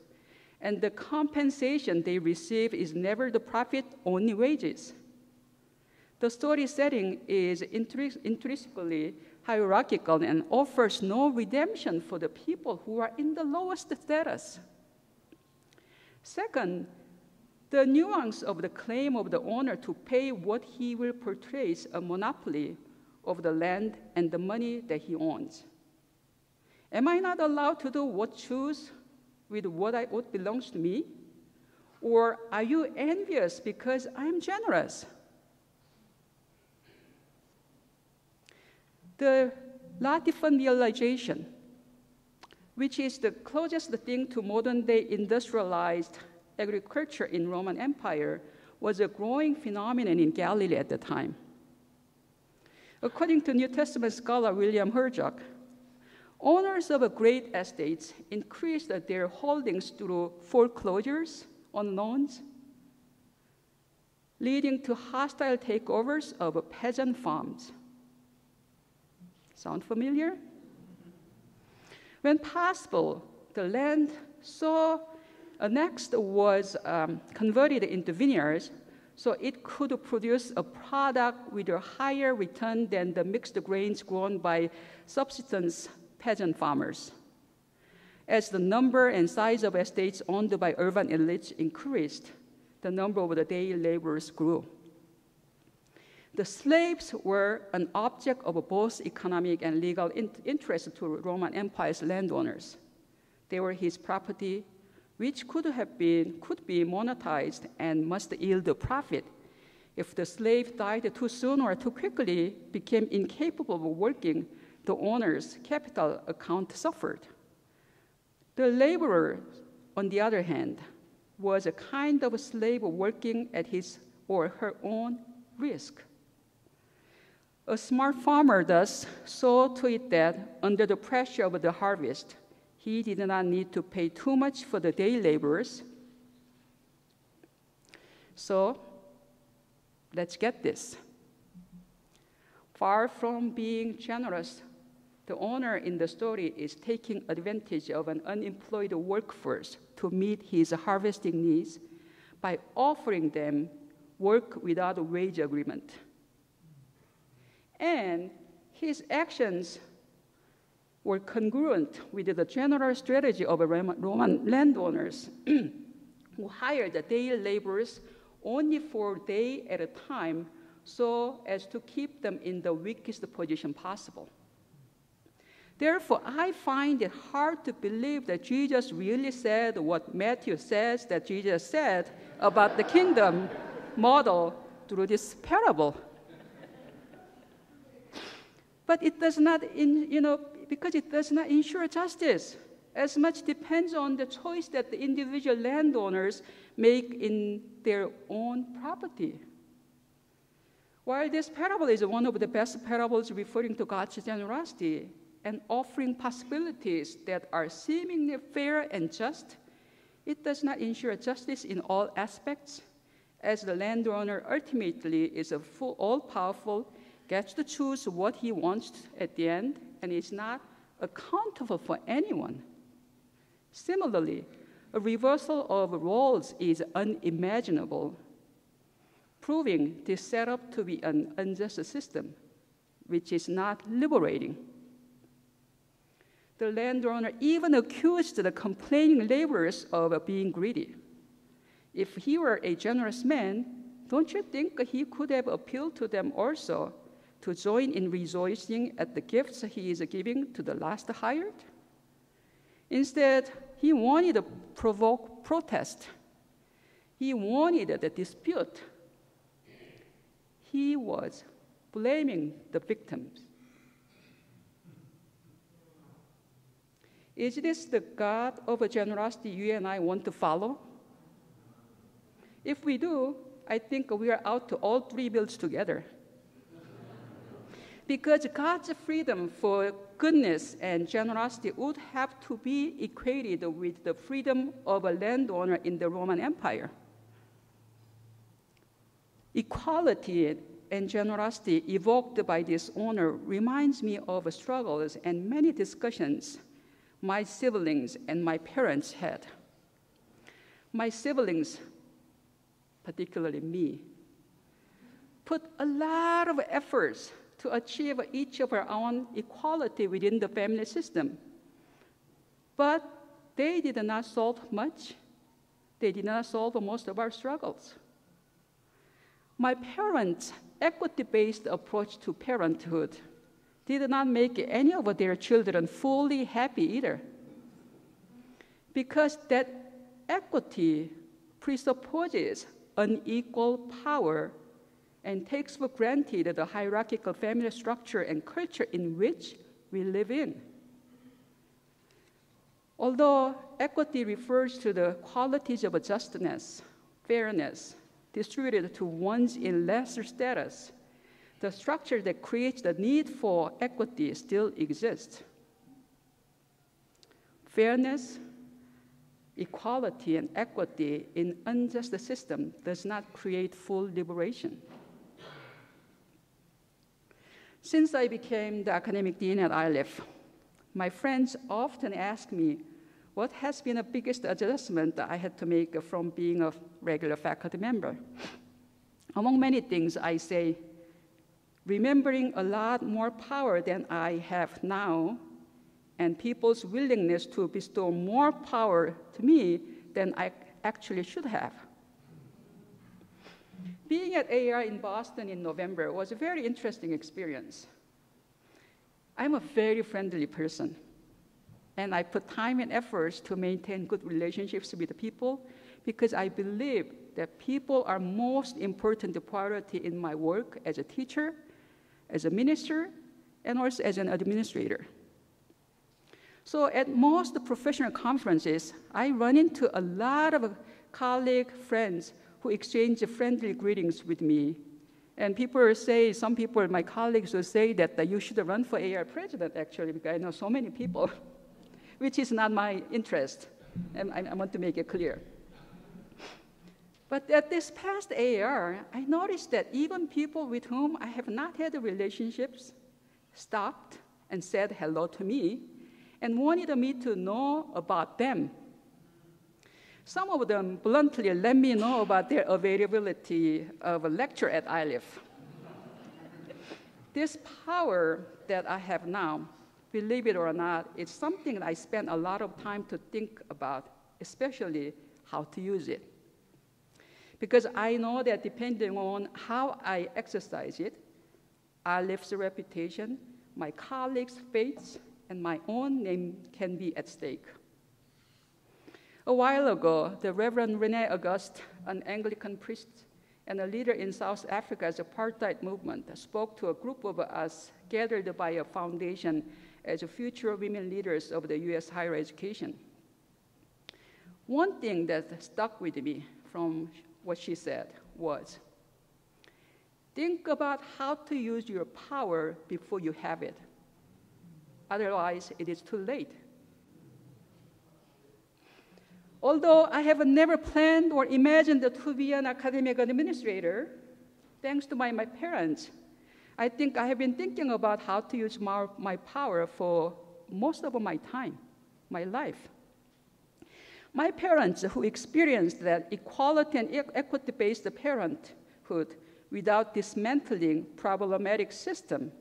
and the compensation they receive is never the profit, only wages. The story setting is intrinsically hierarchical and offers no redemption for the people who are in the lowest status. Second, the nuance of the claim of the owner to pay what he will portrays a monopoly of the land and the money that he owns. Am I not allowed to do what choose with what belongs to me? Or are you envious because I'm generous? The latifundialization, which is the closest thing to modern-day industrialized agriculture in Roman Empire, was a growing phenomenon in Galilee at the time. According to New Testament scholar William Herzog, owners of great estates increased their holdings through foreclosures on loans, leading to hostile takeovers of peasant farms. Sound familiar? When possible, the land next was converted into vineyards so it could produce a product with a higher return than the mixed grains grown by subsistence peasant farmers. As the number and size of estates owned by urban elites increased, the number of the day laborers grew. The slaves were an object of both economic and legal interest to Roman Empire's landowners. They were his property, which could be monetized and must yield a profit. If the slave died too soon or too quickly, became incapable of working, the owner's capital account suffered. The laborer, on the other hand, was a kind of a slave working at his or her own risk. A smart farmer thus saw to it that under the pressure of the harvest, he did not need to pay too much for the day laborers. So, let's get this. Far from being generous, the owner in the story is taking advantage of an unemployed workforce to meet his harvesting needs by offering them work without a wage agreement. And his actions were congruent with the general strategy of Roman landowners who hired the day laborers only for a day at a time so as to keep them in the weakest position possible. Therefore, I find it hard to believe that Jesus really said what Matthew says that Jesus said about the kingdom model through this parable. But it does not, because it does not ensure justice. As much depends on the choice that the individual landowners make in their own property. While this parable is one of the best parables referring to God's generosity and offering possibilities that are seemingly fair and just, it does not ensure justice in all aspects, as the landowner ultimately is a all-powerful, gets to choose what he wants at the end, and is not accountable for anyone. Similarly, a reversal of roles is unimaginable, proving this setup to be an unjust system, which is not liberating. The landowner even accused the complaining laborers of being greedy. If he were a generous man, don't you think he could have appealed to them also to join in rejoicing at the gifts he is giving to the last hired? Instead, he wanted to provoke protest. He wanted the dispute. He was blaming the victims. Is this the God of generosity you and I want to follow? If we do, I think we are out to all three bills together. because God's freedom for goodness and generosity would have to be equated with the freedom of a landowner in the Roman Empire. Equality and generosity evoked by this owner reminds me of struggles and many discussions my siblings and my parents had. My siblings, particularly me, put a lot of efforts to achieve each of our own equality within the family system. But they did not solve much. They did not solve most of our struggles. My parents' equity-based approach to parenthood did not make any of their children fully happy either, because that equity presupposes unequal power and takes for granted the hierarchical family structure and culture in which we live in. Although equity refers to the qualities of justness, fairness, distributed to ones in lesser status, the structure that creates the need for equity still exists. Fairness, equality, and equity in unjust system does not create full liberation. Since I became the academic dean at ILIF, my friends often ask me what has been the biggest adjustment that I had to make from being a regular faculty member. Among many things, I say, remembering a lot more power than I have now, and people's willingness to bestow more power to me than I actually should have. Being at AAR in Boston in November was a very interesting experience. I'm a very friendly person, and I put time and efforts to maintain good relationships with the people because I believe that people are most important priority in my work as a teacher, as a minister, and also as an administrator. So at most professional conferences, I run into a lot of colleague friends who exchange friendly greetings with me. And people say, some people, my colleagues will say that you should run for AR president, actually, because I know so many people, which is not my interest. And I want to make it clear. But at this past AR, I noticed that even people with whom I have not had relationships stopped and said hello to me and wanted me to know about them. Some of them bluntly let me know about their availability of a lecture at ILIF. This power that I have now, believe it or not, is something that I spend a lot of time to think about, especially how to use it. Because I know that depending on how I exercise it, ILIF's reputation, my colleagues' fates, and my own name can be at stake. A while ago, the Reverend Rene Auguste, an Anglican priest and a leader in South Africa's apartheid movement, spoke to a group of us gathered by a foundation as future women leaders of the US higher education. One thing that stuck with me from what she said was, think about how to use your power before you have it. Otherwise, it is too late. Although I have never planned or imagined to be an academic administrator, thanks to my parents, I think I have been thinking about how to use my power for most of my time, my life. My parents, who experienced that equality and equity-based parenthood without dismantling problematic system,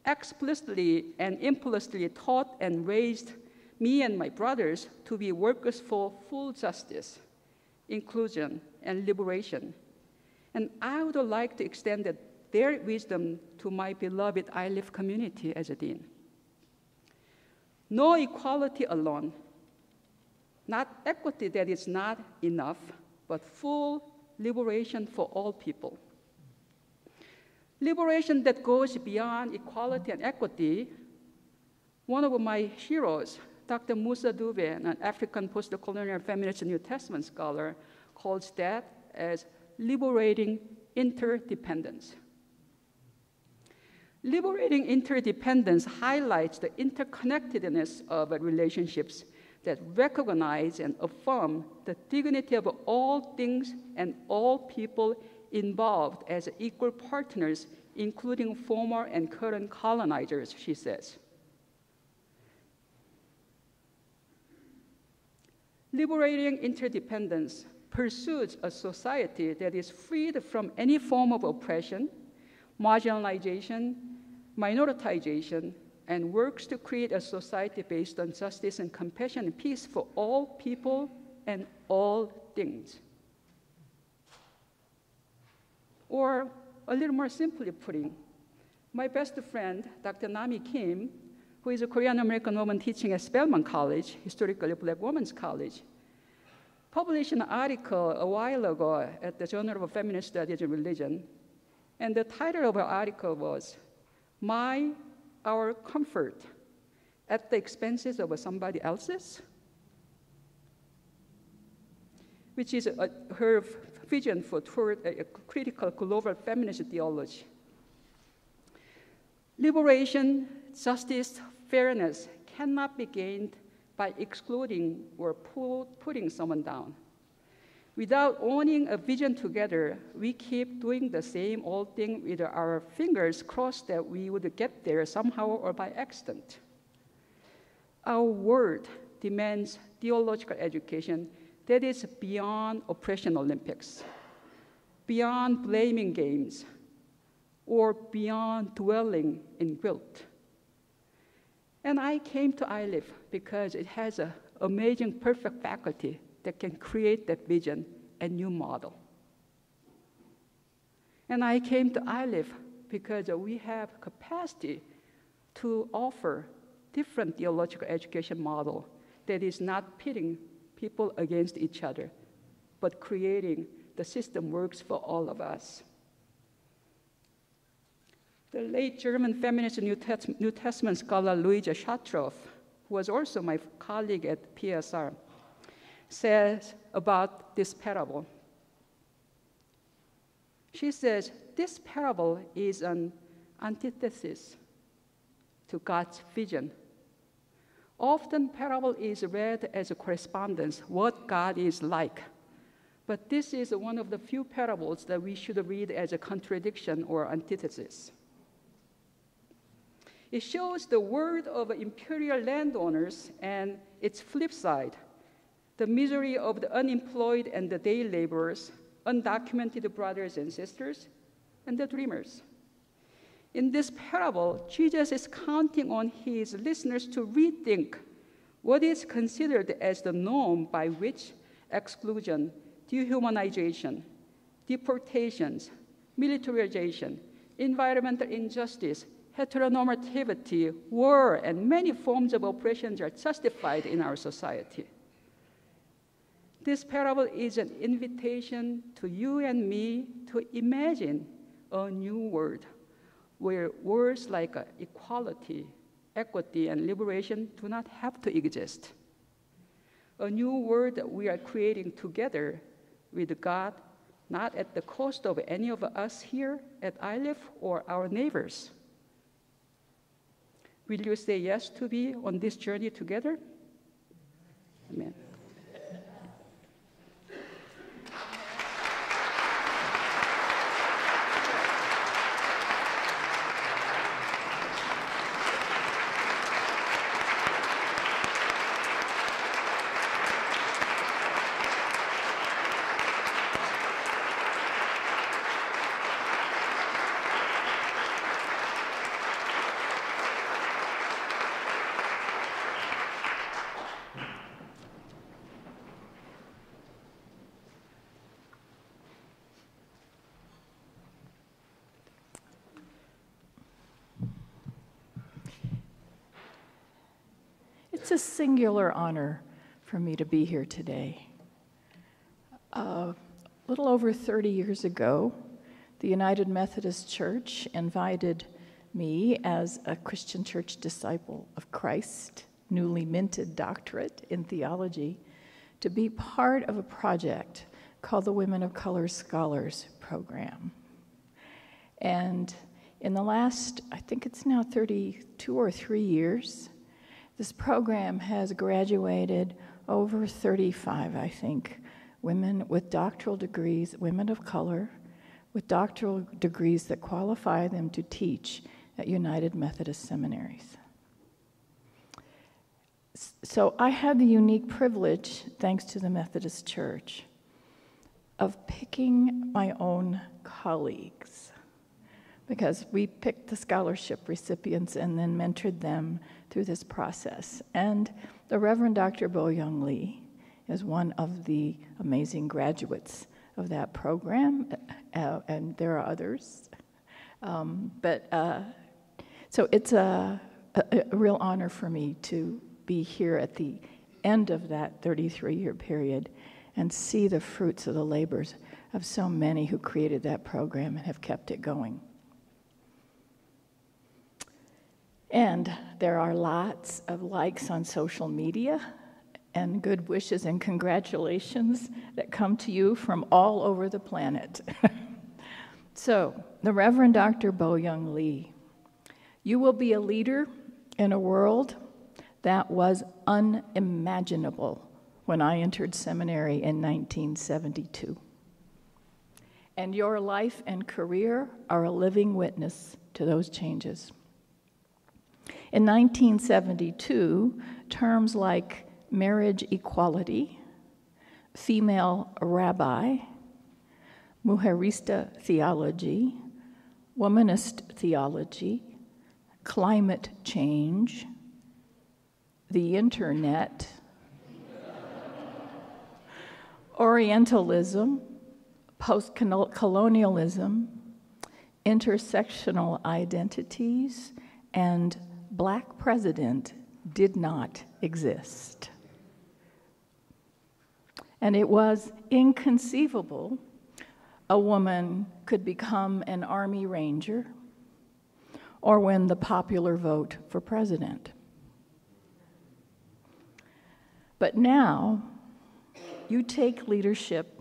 explicitly and implicitly taught and raised me and my brothers to be workers for full justice, inclusion, and liberation. And I would like to extend their wisdom to my beloved ILIF community as a dean. No equality alone, not equity that is not enough, but full liberation for all people. Liberation that goes beyond equality and equity. One of my heroes, Dr. Musa Dube, an African post-colonial feminist New Testament scholar, calls that as liberating interdependence. Liberating interdependence highlights the interconnectedness of relationships that recognize and affirm the dignity of all things and all people involved as equal partners, including former and current colonizers, she says. Liberating interdependence pursues a society that is freed from any form of oppression, marginalization, minoritization, and works to create a society based on justice and compassion and peace for all people and all things. Or, a little more simply putting, my best friend, Dr. Nami Kim, who is a Korean-American woman teaching at Spelman College, historically Black Women's College, published an article a while ago at the Journal of Feminist Studies and Religion, and the title of her article was, Our Comfort at the Expenses of Somebody Else's? Which is her vision toward a critical global feminist theology. Liberation, justice, fairness cannot be gained by excluding or putting someone down. Without owning a vision together, we keep doing the same old thing with our fingers crossed that we would get there somehow or by accident. Our world demands theological education that is beyond oppression Olympics, beyond blaming games, or beyond dwelling in guilt. And I came to ILIF because it has an amazing, perfect faculty that can create that vision and new model. And I came to ILIF because we have capacity to offer different theological education model that is not pitting people against each other, but creating the system works for all of us. The late German feminist New Testament scholar Louisa Schatroff, who was also my colleague at PSR, says about this parable. She says, this parable is an antithesis to God's vision. Often parable is read as a correspondence, what God is like. But this is one of the few parables that we should read as a contradiction or antithesis. It shows the world of imperial landowners and its flip side, the misery of the unemployed and the day laborers, undocumented brothers and sisters, and the dreamers. In this parable, Jesus is counting on his listeners to rethink what is considered as the norm by which exclusion, dehumanization, deportations, militarization, environmental injustice, heteronormativity, war, and many forms of oppressions are justified in our society. This parable is an invitation to you and me to imagine a new world where words like equality, equity, and liberation do not have to exist. A new world that we are creating together with God, not at the cost of any of us here at ILIF or our neighbors. Will you say yes to be on this journey together? Amen. It's a singular honor for me to be here today. A little over 30 years ago, the United Methodist Church invited me as a Christian Church disciple of Christ, newly minted doctorate in theology, to be part of a project called the Women of Color Scholars Program. And In the last, I think it's now 32 or 3 years, this program has graduated over 35, I think, women with doctoral degrees, women of color, with doctoral degrees that qualify them to teach at United Methodist seminaries. So I had the unique privilege, thanks to the Methodist Church, of picking my own colleagues, because we picked the scholarship recipients and then mentored them through this process. And the Reverend Dr. Boyung Lee is one of the amazing graduates of that program, and there are others. So it's a real honor for me to be here at the end of that 33-year period and see the fruits of the labors of so many who created that program and have kept it going. And there are lots of likes on social media and good wishes and congratulations that come to you from all over the planet. So, the Reverend Dr. Boyung Lee, you will be a leader in a world that was unimaginable when I entered seminary in 1972. And your life and career are a living witness to those changes. In 1972, terms like marriage equality, female rabbi, mujerista theology, womanist theology, climate change, the internet, Orientalism, post-colonialism, intersectional identities, and Black president did not exist. And it was inconceivable a woman could become an Army Ranger or win the popular vote for president. But now, you take leadership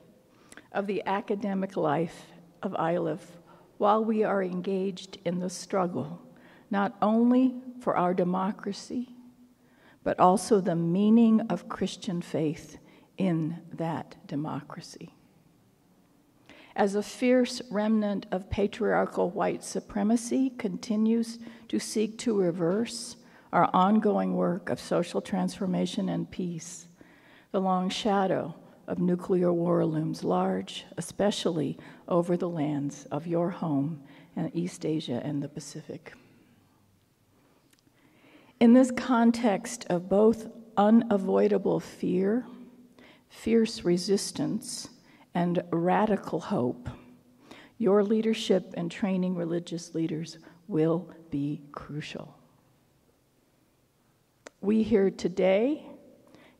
of the academic life of ILIF while we are engaged in the struggle, not only for our democracy, but also the meaning of Christian faith in that democracy. As a fierce remnant of patriarchal white supremacy continues to seek to reverse our ongoing work of social transformation and peace, the long shadow of nuclear war looms large, especially over the lands of your home and East Asia and the Pacific. In this context of both unavoidable fear, fierce resistance, and radical hope, your leadership and training religious leaders will be crucial. We here today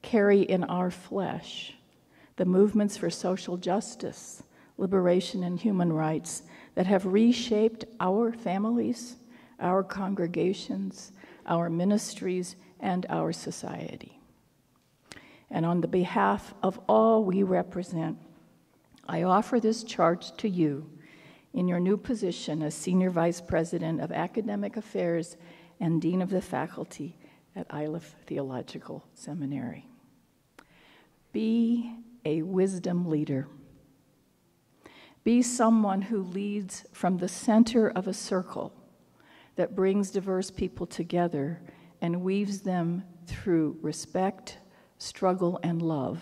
carry in our flesh the movements for social justice, liberation, and human rights that have reshaped our families, our congregations, our ministries, and our society. And on the behalf of all we represent, I offer this charge to you in your new position as Senior Vice President of Academic Affairs and Dean of the Faculty at ILIF Theological Seminary. Be a wisdom leader. Be someone who leads from the center of a circle that brings diverse people together and weaves them through respect, struggle, and love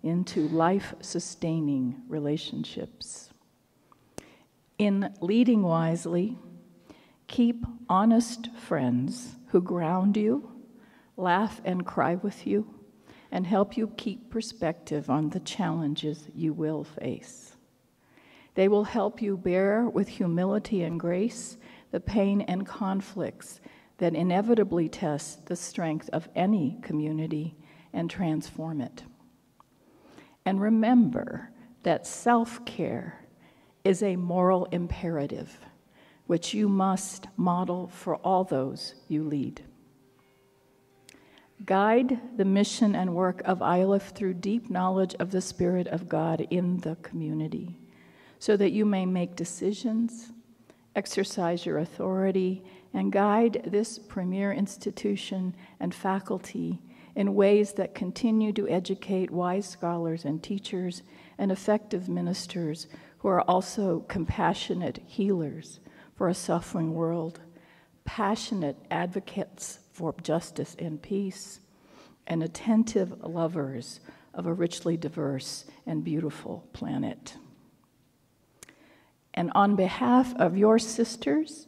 into life-sustaining relationships. In leading wisely, keep honest friends who ground you, laugh and cry with you, and help you keep perspective on the challenges you will face. They will help you bear with humility and grace the pain and conflicts that inevitably test the strength of any community and transform it. And remember that self-care is a moral imperative which you must model for all those you lead. Guide the mission and work of ILIF through deep knowledge of the Spirit of God in the community, so that you may make decisions exercise your authority, and guide this premier institution and faculty in ways that continue to educate wise scholars and teachers and effective ministers who are also compassionate healers for a suffering world, passionate advocates for justice and peace, and attentive lovers of a richly diverse and beautiful planet. And on behalf of your sisters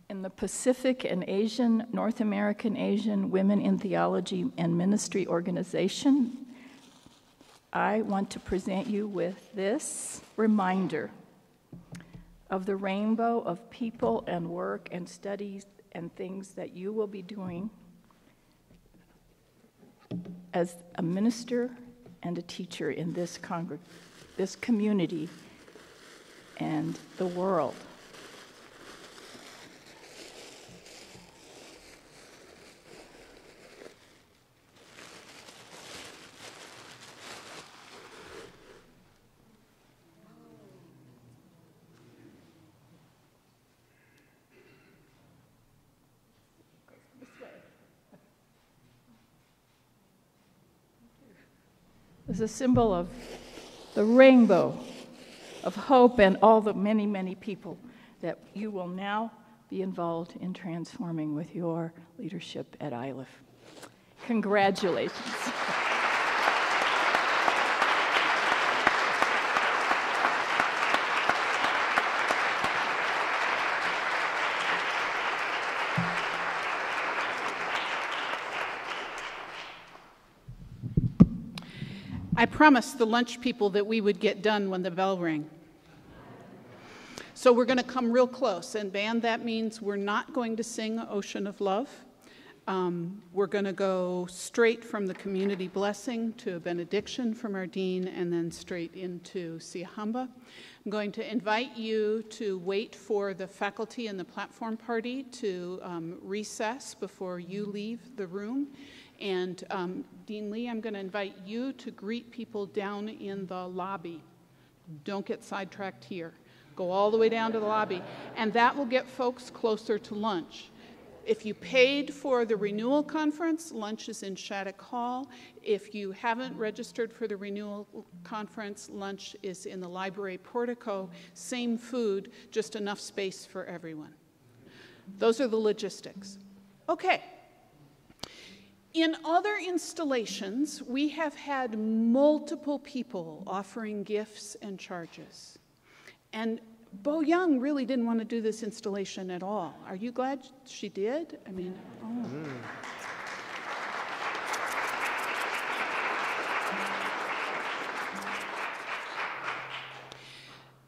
in the Pacific and Asian, North American Asian Women in Theology and Ministry Organization, I want to present you with this reminder of the rainbow of people and work and studies and things that you will be doing as a minister and a teacher in this community and the world. Is a symbol of the rainbow of hope and all the many, many people that you will now be involved in transforming with your leadership at ILIF. Congratulations. I promised the lunch people that we would get done when the bell rang. So we're going to come real close. And band, that means we're not going to sing Ocean of Love. We're going to go straight from the community blessing to a benediction from our dean and then straight into Siahamba. I'm going to invite you to wait for the faculty and the platform party to recess before you leave the room. And Dean Lee, I'm going to invite you to greet people down in the lobby. Don't get sidetracked here. Go all the way down to the lobby. And that will get folks closer to lunch. If you paid for the renewal conference, lunch is in Shattuck Hall. If you haven't registered for the renewal conference, lunch is in the library portico. Same food, just enough space for everyone. Those are the logistics. Okay. In other installations, we have had multiple people offering gifts and charges. And Boyung really didn't want to do this installation at all. Are you glad she did? I mean, oh.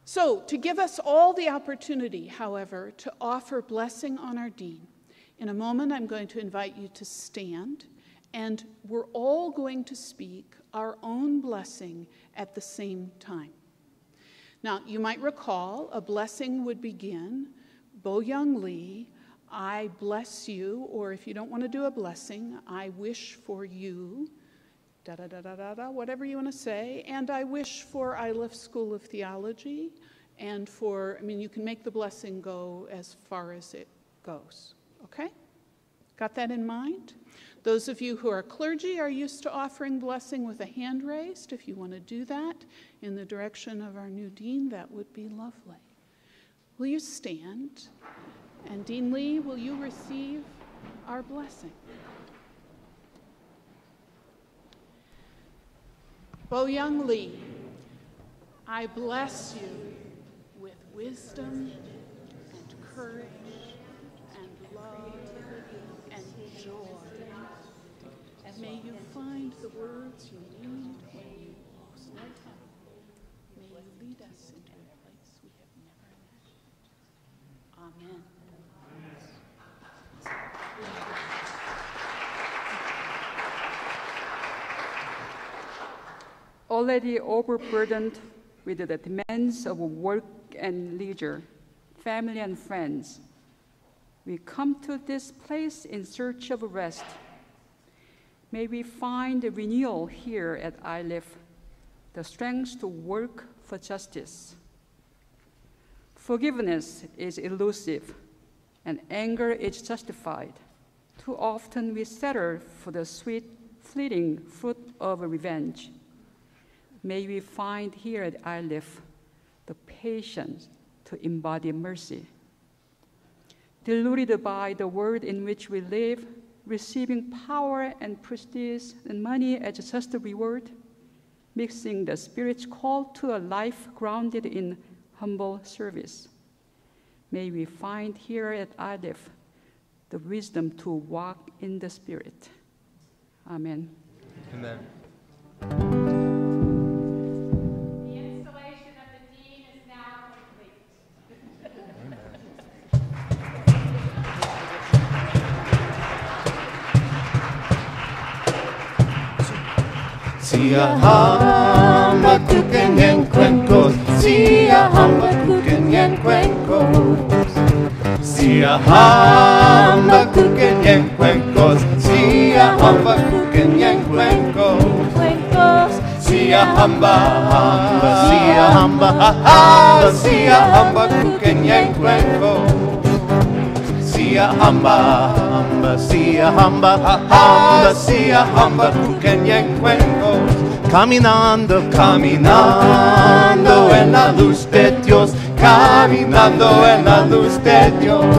So, to give us all the opportunity, however, to offer blessing on our dean, in a moment I'm going to invite you to stand, and we're all going to speak our own blessing at the same time. Now, you might recall a blessing would begin, Boyung Lee, I bless you, or if you don't want to do a blessing, I wish for you, da-da-da-da-da-da, whatever you want to say, and I wish for ILIF School of Theology, and for, I mean, you can make the blessing go as far as it goes, okay? Got that in mind? Those of you who are clergy are used to offering blessing with a hand raised. If you want to do that in the direction of our new dean, that would be lovely. Will you stand? And Dean Lee, will you receive our blessing? Boyung Lee, I bless you with wisdom and courage and love and joy. May you find the words you need when you most need them. May you lead us into a place we have never imagined. Amen. Already overburdened with the demands of work and leisure, family and friends, we come to this place in search of rest. May we find the renewal here at ILIF, the strength to work for justice. Forgiveness is elusive, and anger is justified. Too often we settle for the sweet, fleeting fruit of revenge. May we find here at Iliff the patience to embody mercy. Deluded by the world in which we live, receiving power and prestige and money as just a reward, mixing the Spirit's call to a life grounded in humble service. May we find here at Iliff the wisdom to walk in the Spirit. Amen. Amen. The installation of the dean is now complete. Sia hamba kukenyen kwenkos, sia hamba kukenyen kwenkos. Sia hamba kukenyen kwenkos, sia hamba kukenyen kwenkos. Sia hamba sia hamba kukenyen kwenkos. Sia hamba kukenyen kwenkos. Caminando, caminando en la luz de Dios, caminando en la luz de Dios.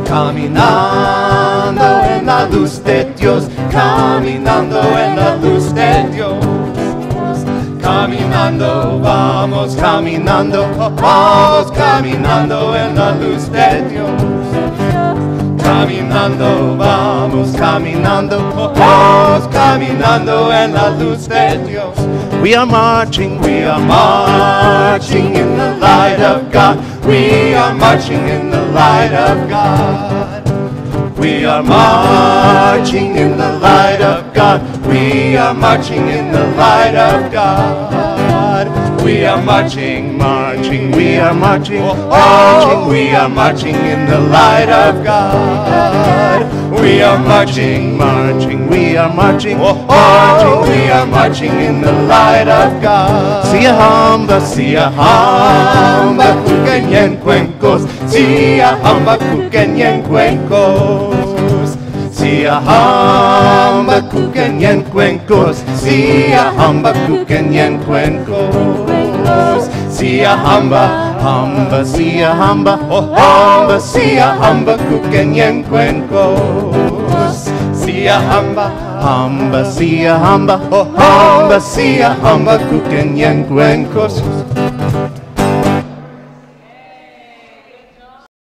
Caminando en la luz de Dios, caminando en la luz de Dios. Caminando, vamos caminando, vamos caminando en la luz de Dios. Caminando, vamos caminando, vamos caminando en la luz de Dios. We are marching in the light of God. We are marching in the light of God. We are marching in the light of God. We are marching in the light of God. We are marching, we are marching, we are marching in the light of God. We are marching, we are marching, we are marching in the light of God. Sia hamba kukenyen kwenkos, sia hamba kukenyen kwenkos. Sia hamba kukenyen kwenkos, sia hamba kukenyen kwenkos. Sia hamba kukenyen kwenkos. Sia hamba kukenyen kwenkos.